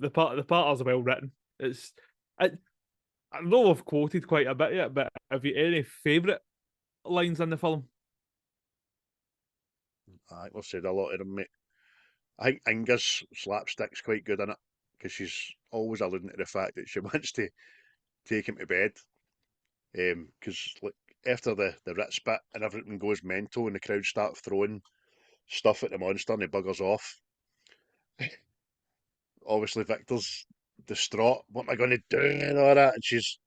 the part is well written. I, I know I've quoted quite a bit yet, but have you any favourite lines in the film? I have said a lot of them, mate. I think Inga's slapstick's quite good in it, because she's always alluding to the fact that she wants to take him to bed. Because like after the Ritz bit and everything goes mental and the crowd start throwing stuff at the monster and he buggers off. Obviously, Victor's distraught. What am I going to do and all that? And she's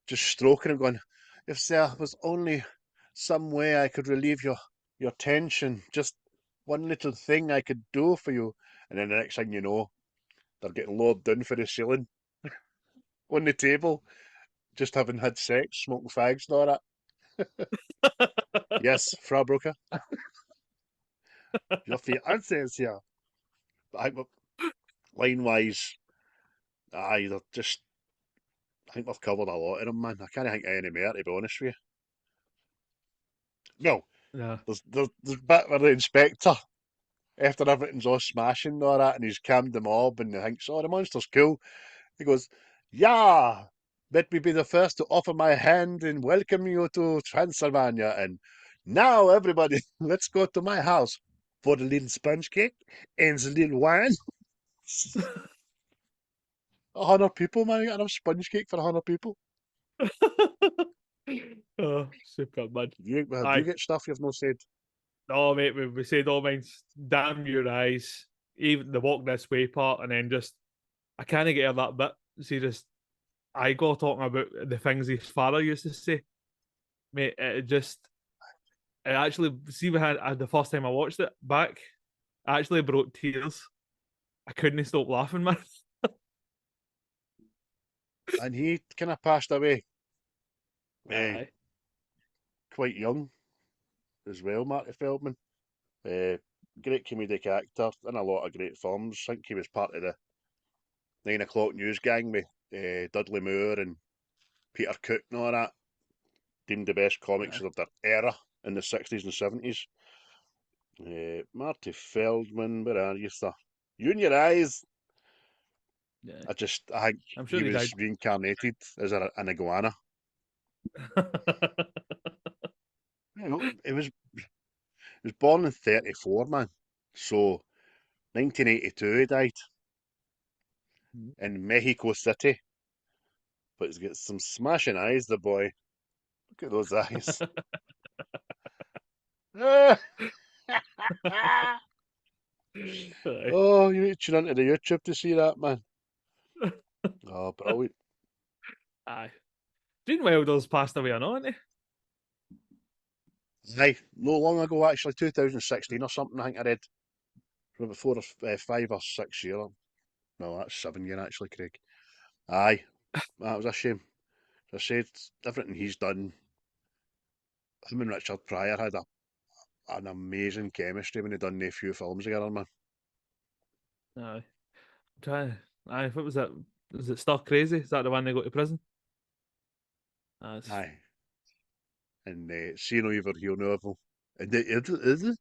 just stroking him, going, "If there was only some way I could relieve your tension, just one little thing I could do for you." And then the next thing you know, they're getting lowered down for the ceiling on the table, just having had sex, smoking fags and all that. Yes, Frau Brooker, your fiance is here. But I think line wise, they're just. I think we've covered a lot of them, man. I can't think of any more, to be honest with you. No, Yeah. there's a bit where the inspector, after everything's all smashing and all that, and he's calmed the mob, and he thinks, "Oh, the monster's cool." He goes, "Yeah, let me be the first to offer my hand and welcome you to Transylvania. And now, everybody, let's go to my house for the little sponge cake and the little wine." 100 people, man. You got enough sponge cake for 100 people? Oh, super man. Do you get stuff you've not said? No, mate, we said all mine's damn your eyes. Even the walk this way part, and then just I can't get out of that bit. See, just I got talking about the things his father used to say. Mate, it actually see we had the first time I watched it back, I actually brought tears. I couldn't stop laughing, man. And he kind of passed away Aye. quite young as well, Marty Feldman. Great comedic actor in a lot of great films. I think he was part of the 9 o'clock news gang with Dudley Moore and Peter Cook and all that. Deemed the best comics of their era in the 60s and 70s. Marty Feldman, where are you, sir? You and your eyes. Yeah. I think I'm sure he he was died. reincarnated as an iguana. He was born in 34, man. So 1982 he died in Mexico City. But he's got some smashing eyes, the boy. Look at those eyes. Aye. Oh, you need to tune into the YouTube to see that, man. Oh, brilliant. Aye. Gene Wilder's passed away or not, hasn't Aye, no long ago, actually, 2016 or something, I think I read. For about 5 or 6 years. No, that's 7 years, actually, Craig. Aye, that was a shame. As I said, everything he's done, him and Richard Pryor had an amazing chemistry when they done a few films together, man. he? Aye. I'm trying. Aye, what was that? Was it Stir Crazy? Is that the one they go to prison? That's Aye. And see no evil, hear no evil. And is it?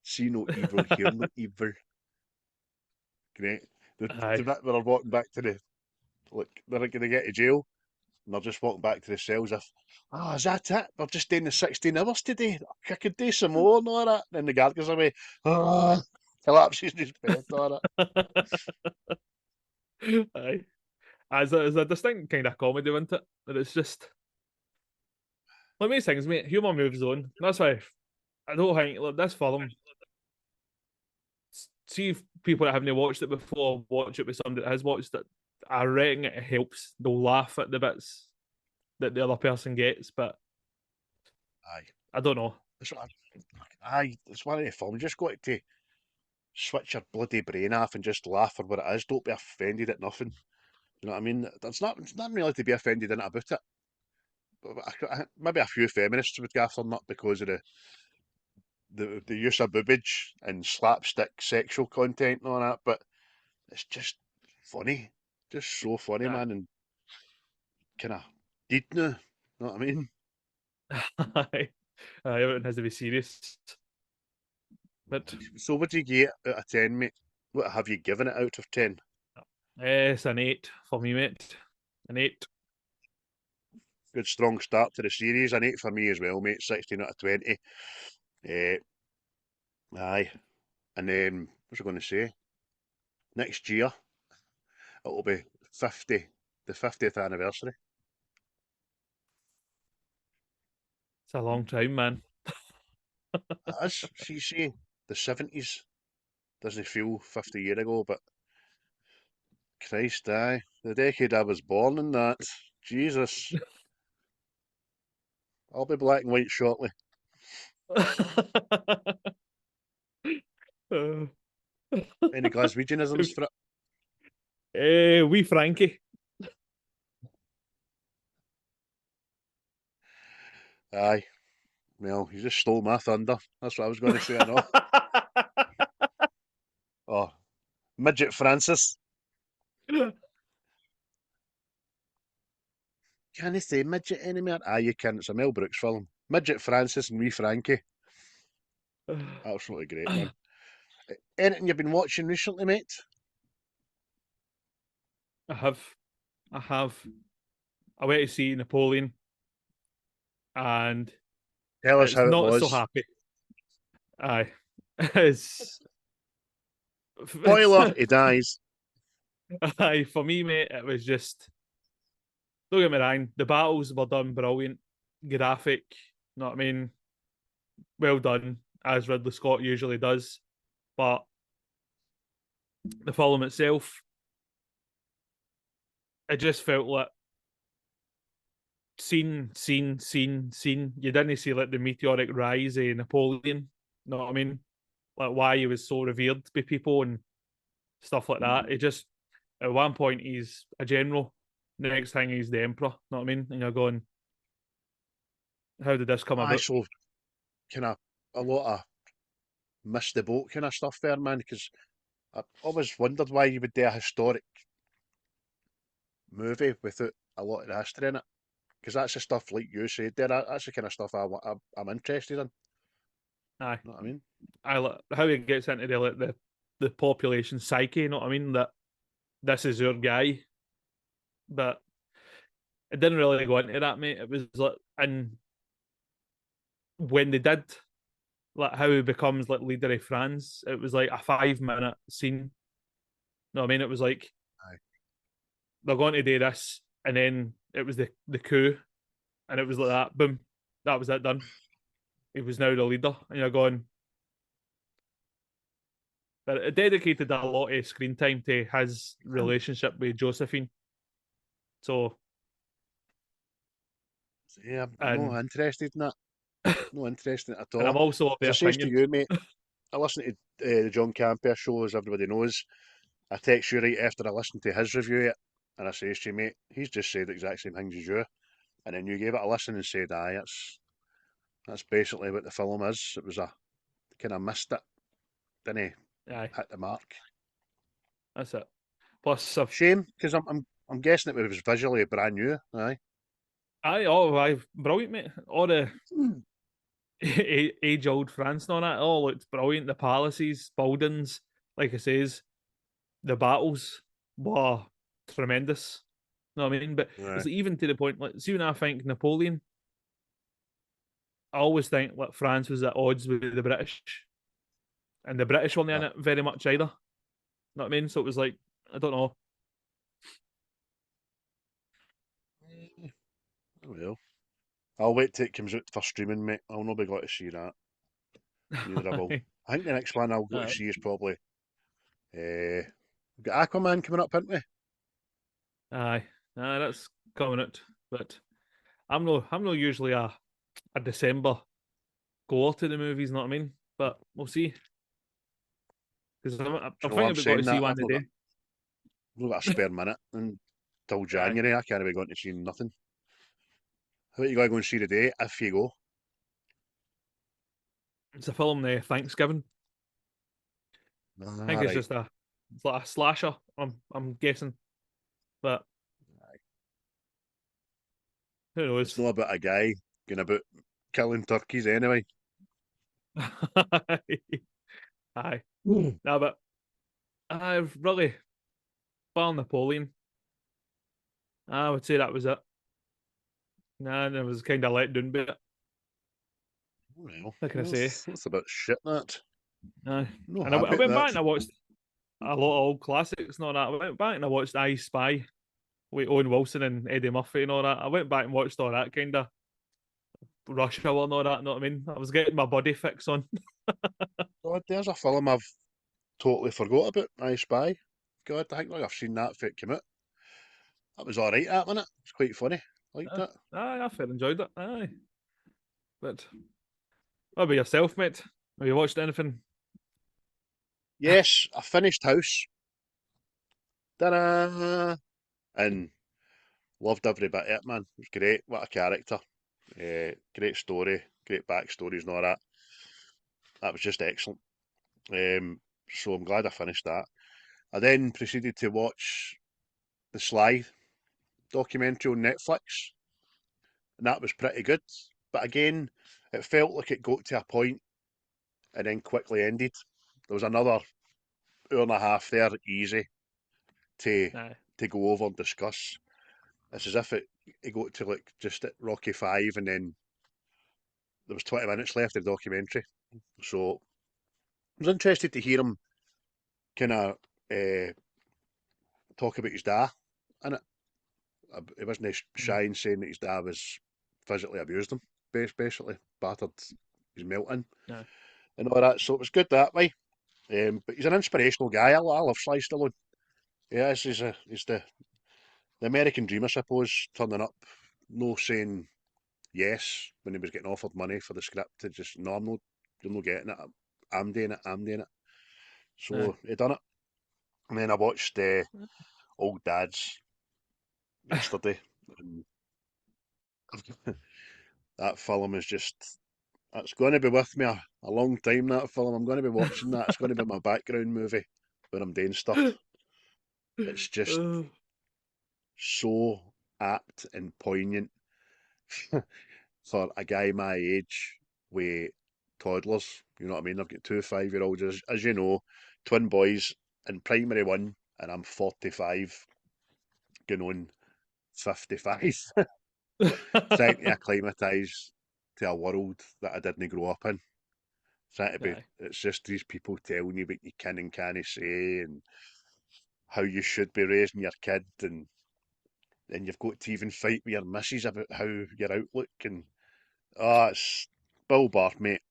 See no evil, hear no evil. Great. The aye. bit where they're walking back to they're going to get to jail, and they're just walking back to the cells. Is that it? We're just doing the 16 hours today. I could do some more and all that. And then the guard goes away. Collapses in his bed, all Aye. As a distinct kind of comedy, isn't it? That it's just like many things, mate. Humour moves on. That's why I don't think like this film. See if people that haven't watched it before watch it with somebody that has watched it. I reckon it helps. They'll laugh at the bits that the other person gets, but Aye. I don't know. It's one of the films. You just got to switch your bloody brain off and just laugh for what it is. Don't be offended at nothing. You know what I mean? It's not really to be offended in it about it. Maybe a few feminists would gaff on that because of the use of boobage and slapstick sexual content and all that, but it's just funny. Just so funny, Aye. man, and kind of deep now. You know what I mean? Aye. Everything has to be serious. But So what do you get out of 10, mate? What have you given it out of 10? it's an 8 for me, mate. An 8. Good strong start to the series. An 8 for me as well, mate. 16 out of 20. Aye. And then, what's I going to say? Next year, it'll be 50, the 50th anniversary. It's a long time, man. It is. See, the 70s doesn't feel 50 years ago, but Christ, aye. The decade I was born in that. Jesus. I'll be black and white shortly. Any Glaswegianisms for it? Wee Frankie. Aye. Well, you just stole my thunder. That's what I was going to say, I know. Oh, Midget Francis. Can I say midget anymore? Aye, you can. It's a Mel Brookes film. Midget Francis and Wee Frankie. Absolutely great, man. Anything you've been watching recently, mate? I have. I went to see Napoleon, and Tell us it's how it not so was. happy. Aye, it's Spoiler, he dies. aye, for me, mate. It was just, don't get me wrong. The battles were done brilliant, graphic. You know what I mean? Well done, as Ridley Scott usually does. But the film itself, it just felt like scene. You didn't see like the meteoric rise of Napoleon. Know what I mean? Like why he was so revered by people and stuff like that. It just at one point he's a general, the next thing he's the emperor. Know what I mean? And you're going, how did this come Aye, about? so kind of a lot of missed the boat kind of stuff there, man, because I always wondered why you would do a historic movie without a lot of the history in it. Because that's the stuff, like you said there, that's the kind of stuff I'm interested in. Aye, You know what I mean? I like how he gets into the population psyche. You know what I mean? That this is your guy, but it didn't really go into that, mate. It was like, and when they did, like how he becomes like leader of France, it was like a 5 minute scene. You know what I mean? It was like Aye. they're going to do this, and then it was the coup, and it was like that. Boom, that was it done. He was now the leader, and you're going. But it dedicated a lot of screen time to his relationship with Josephine. So, Yeah, I'm and not interested in that. Not interested in it at and I'm all. also of As the I says to opinion. you, mate, I listen to the John Campbell show, as everybody knows. I text you right after I listened to his review of it, and I says to you, mate, he's just said the exact same things as you. And then you gave it a listen and said, aye, that's basically what the film is. It was a kind of missed it, didn't Aye, hit the mark. that's it. Plus, I've Shame, because I'm guessing it was visually brand new. Aye. aye, brilliant, mate. All the age old France and all that, all looked brilliant. The palaces, buildings, like I says, the battles were tremendous. You know what I mean? But Aye. it's even to the point, like, see when I think Napoleon, I always think like France was at odds with the British, and the British weren't in Aye. it very much either. You know what I mean? So it was like, I don't know. Well, I'll wait till it comes out for streaming, mate. I'll not be glad to see that. Neither I will. I think the next one I'll go to see is probably we've got Aquaman coming up, haven't we? Aye, that's coming out. But I'm not usually a December goer to the movies. Know what I mean? But we'll see. Because I'm Do you know what thinking I'm about going to saying? see That one today. I've not got a spare minute until Aye, January. I can't be going to see nothing. How about you got to go and see today if you go? it's a film. Thanksgiving. I think Ah, it's right. just it's like a slasher. I'm guessing, but who It's knows? not about a guy going about killing turkeys anyway. Aye, Mm. no, but I've really bar Napoleon. I would say that was it. Nah, and I was kind of let down by it. Well, What can I say? that's about shit, that. Aye, No and I happy at went back that. and I watched a lot of old classics and all that. I went back and I watched I Spy with Owen Wilson and Eddie Murphy and all that. I went back and watched all that kind of Rush Hour and all that. Know what I mean? I was getting my body fix on. God, there's a film I've totally forgot about, I Spy. God, I think I've seen that if it came out. That was alright, that, wasn't it? It's quite funny. Liked it. Aye, I fair enjoyed it. Aye. But what about yourself, mate? Have you watched anything? Yes, I finished House. Ta-da! And loved every bit of it, man. It was great. What a character. Great story, great backstories and all that. That was just excellent. So I'm glad I finished that. I then proceeded to watch the Sly documentary on Netflix, and that was pretty good. But again, it felt like it got to a point and then quickly ended. There was another hour and a half there, easy to Aye. to go over and discuss. It's as if it got to like just at Rocky Five, and then there was 20 minutes left of the documentary. So I was interested to hear him kind of talk about his dad in it. He wasn't shy in saying that his dad was physically abused him, basically battered his melting Aye. and all that. So it was good that way. But he's an inspirational guy. I love Sly Stallone. Yeah, he's the American dream, I suppose, turning up, no saying yes when he was getting offered money for the script. To just no, you're not getting it. I'm doing it. I'm doing it. Aye. So he done it. And then I watched Old Dads yesterday. And that film is just, it's going to be with me a long time, that film. I'm going to be watching that. It's going to be my background movie when I'm doing stuff. It's just so apt and poignant for a guy my age with toddlers. You know what I mean? I've got two 5-year-olds, as you know, twin boys in primary one, and I'm 45, going on 55. Trying to acclimatise to a world that I didn't grow up in. Trying to be, Aye. it's just these people telling you what you can and can't say, and how you should be raising your kid, and then you've got to even fight with your missus about how your outlook, and it's Bill Barr, mate.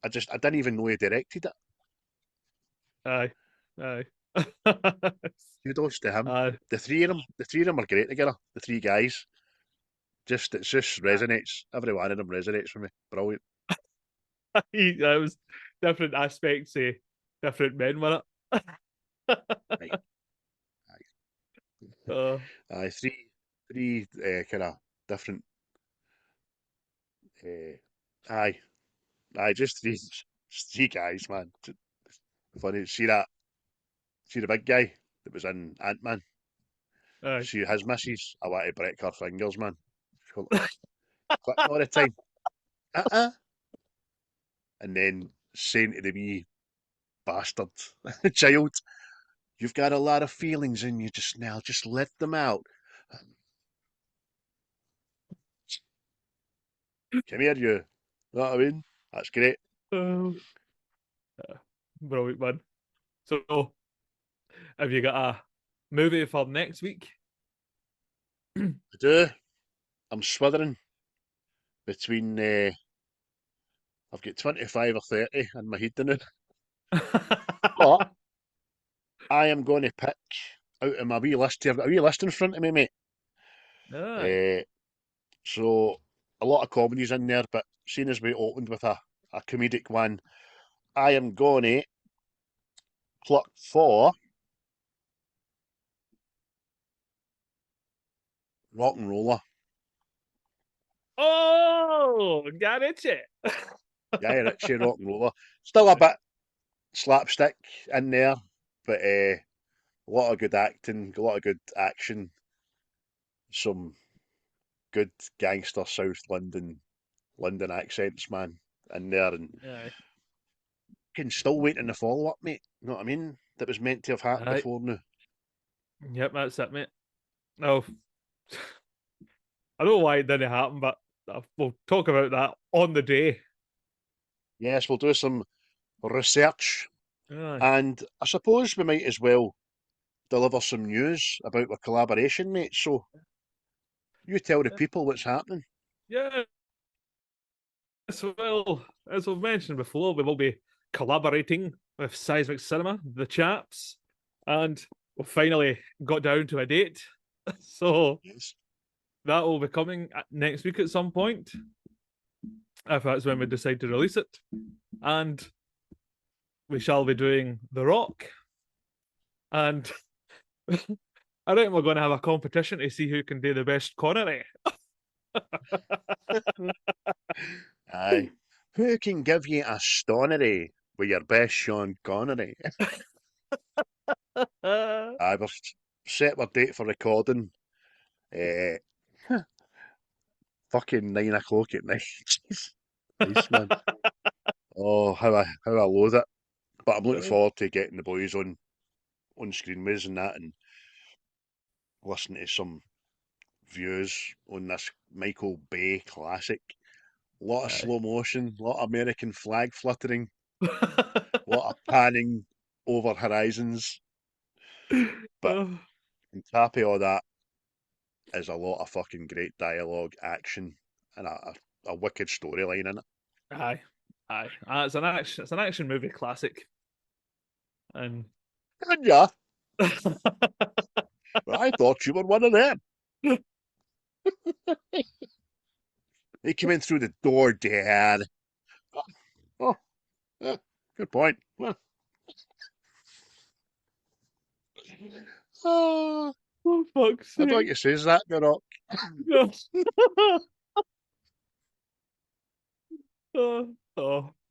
I didn't even know he directed it. Aye. Aye. Kudos to him. Aye. The three of them are great together. The three guys. It just resonates. Every one of them resonates with me. Brilliant. That was different aspects of different men, wasn't it? Right. Uh, Three kind of different. Aye, just three guys, man. Funny. See the big guy that was in Ant-Man. aye. See his missus. I want to break her fingers, man. Clicking all the time. Uh-uh. And then saying to the wee bastard child, "You've got a lot of feelings in you just now. Just let them out. Come here, you." Know what I mean? That's great. Uh, Brilliant, man. So, have you got a movie for next week? I do. I'm swithering between. I've got 25 or 30 in my head now. But I am going to pick out of my wee list here. I've got a wee list in front of me, mate. Aye. Uh, so a lot of comedies in there, but seeing as we opened with a comedic one, I am going to pluck for Rock and Roller. Oh, got it. Guy Ritchie, Rock and Roller. Still a bit slapstick in there, but a lot of good acting, a lot of good action, some good gangster South London accents, man, in there, and Aye. can still waiting the follow up, mate. You know what I mean? That was meant to have happened Aye. before now. Yep, that's it, mate. Oh, I don't know why it didn't happen, but we'll talk about that on the day. Yes, we'll do some research, Aye. and I suppose we might as well deliver some news about our collaboration, mate. So you tell the people what's happening. Yeah. Well, as we've mentioned before, we will be collaborating with Seismic Cinema, the chaps. And we finally got down to a date. So Yes. that will be coming next week at some point, if that's when we decide to release it. And we shall be doing The Rock. And I think we're going to have a competition to see who can do the best Connery. Aye. Who can give you a stonery with your best Sean Connery? Aye, we've set our date for recording. Uh, fucking 9 o'clock at night. Jeez. Nice, man. Oh, how I loathe it. But I'm looking forward to getting the boys on Screenways and that, and listening to some views on this Michael Bay classic. A lot of slow motion, a lot of American flag fluttering, a lot of panning over horizons. But on top of all that is a lot of fucking great dialogue, action, and a wicked storyline in it. Aye. It's an action movie classic. And And yeah, I thought you were one of them. He came in through the door, Dad. Oh, yeah, good point. Oh, fuck's I don't think sake. he says that, The Rock.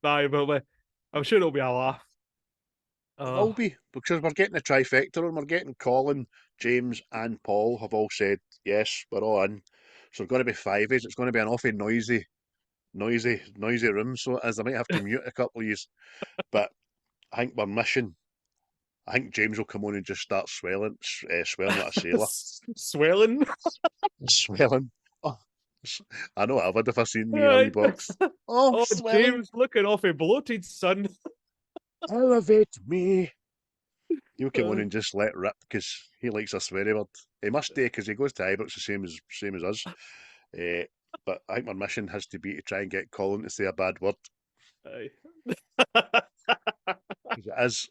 Aye, but I'm sure it'll be a laugh. It will be, because we're getting a trifecta and we're getting Colin, James, and Paul have all said, yes, we're all in. So it's going to be fiveys. It's going to be an awfully noisy room. So as I might have to mute a couple of yous. But I think we're missing. I think James will come on and just start swearing like a sailor. Swelling. Swelling. Oh, I know I would if I seen me in a wee box. Oh, swelling. James looking awfully bloated, son. Elevate me. He'll come on and just let rip because he likes a sweary word. He must do because he goes to Ibrox the same as us. But I think my mission has to be to try and get Colin to say a bad word. Aye. 'Cause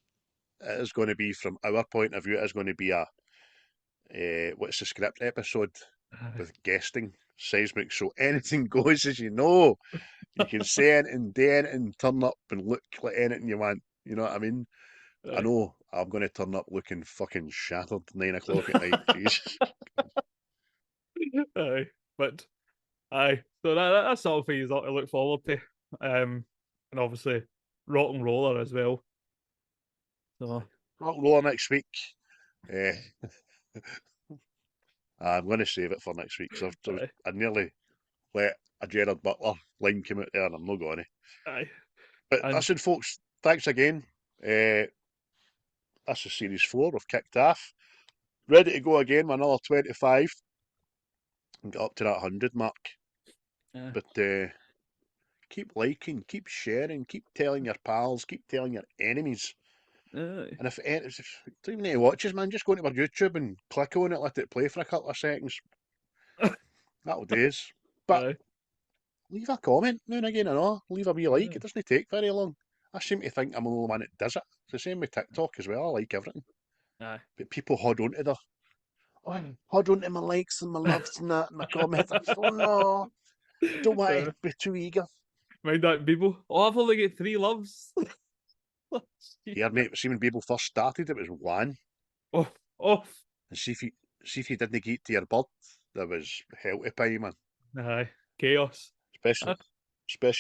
it is going to be, from our point of view, it is going to be a what's the script episode with guesting seismic. So anything goes, as you know. You can say anything, do anything, turn up and look like anything you want. You know what I mean? I know I'm going to turn up looking fucking shattered 9 o'clock at night. Jesus. Aye, but aye. So that's something for you to look forward to. And obviously Rock and Roller as well. So Rock and Roller next week. I'm going to save it for next week because I nearly let a Gerard Butler line come out there and I'm not going to. aye. But And listen, folks, thanks again. This is series 4. We've kicked off. Ready to go again with another 25 and get up to that 100 mark. But keep liking, keep sharing, keep telling your pals, keep telling your enemies. And if don't even need to watch us, man, just go to our YouTube and click on it, let it play for a couple of seconds. That'll do us. But leave a comment now and again, leave a wee like. It doesn't take very long. I seem to think I'm the only one that does it. It's the same with TikTok as well. I like everything. Aye. But people hold on to hold on to my likes and my loves and that and my comments. Oh no, I don't want to be too eager. Mind that, people. Oh, I've only got 3 loves. Yeah, mate. See, when people first started, it was 1. Oh. And see if you didn't get to your bird, there was hell to pay, man. Aye, chaos. Especially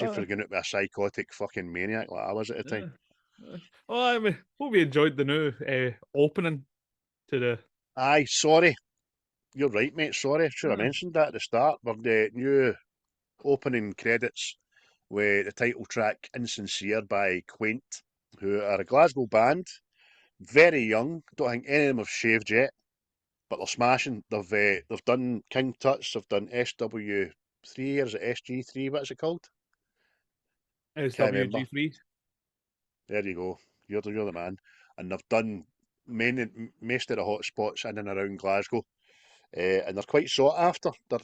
if you're going to be a psychotic fucking maniac like I was at the time. Oh, I mean, hope you enjoyed the new opening to the. Aye, sorry. You're right, mate. Sorry. Should have mentioned that at the start. We're the new opening credits with the title track Insincere by Quaint, who are a Glasgow band. Very young. Don't think any of them have shaved yet, but they're smashing. They've done King Tut's, they've done SW3, or is it SG3? What is it called? Can't remember. SWG3. There you go. You're the man. And they've done most of the hot spots in and around Glasgow. And they're quite sought after. Do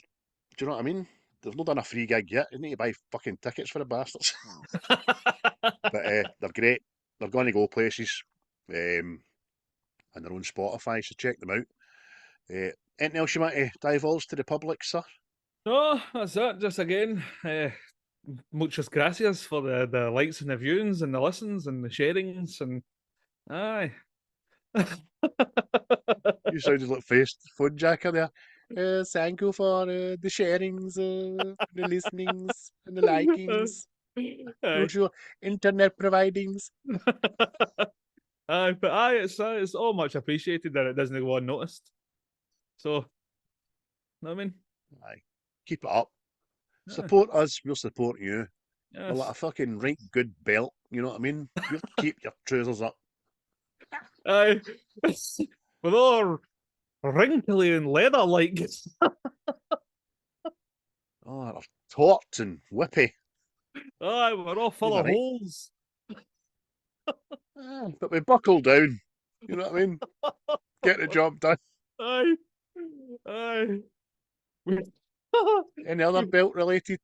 you know what I mean? They've not done a free gig yet. You need to buy fucking tickets for the bastards. But they're great. They're going to go places. and they're on Spotify, so check them out. Anything else you want to divulge to the public, sir? No, that's it. Just again, muchas gracias for the likes and the views and the listens and the sharings and aye. You sounded like phone jacker there. Thank you for the sharings, the listenings, and the likings, Aye. your internet providings. Aye, but aye, it's all much appreciated that it doesn't go unnoticed. So, know what I mean? Aye, keep it up. Aye. Support us, we'll support you. Yes. We're like a fucking right good belt, you know what I mean? We'll keep your trousers up. Aye. With all wrinkly and leather like. Oh, they're taut and whippy. Aye, we're all full of Right. holes. But we buckle down, you know what I mean? Get the job done. Aye. Aye. Any other belt related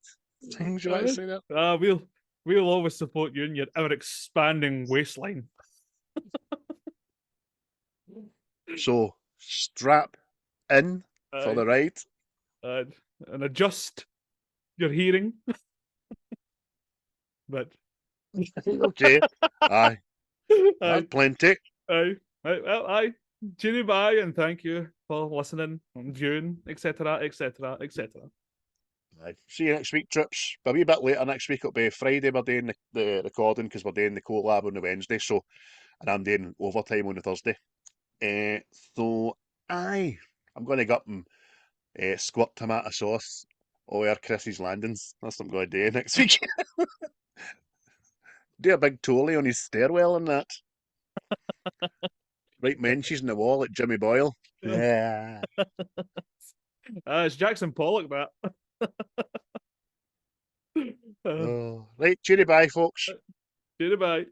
things you want to say there? We'll always support you in your ever expanding waistline. So strap in for the ride. And adjust your hearing. But Okay. Aye. That's aye, plenty. aye. Cheery bye and thank you for listening and viewing, etc., etc., etc. Aye. See you next week, trips. But a wee bit later next week, it'll be Friday. We're doing the recording because we're doing the collab on the Wednesday. So, and I'm doing overtime on the Thursday. So, aye, I'm going to go up and squirt tomato sauce over Chris's landings. That's what I'm going to do next week. Do a big tolly on his stairwell and that. Right mentions in the wall at Jimmy Boyle. Yeah. It's Jackson Pollock, that. Oh. Right, cheery bye, folks. Cheery bye.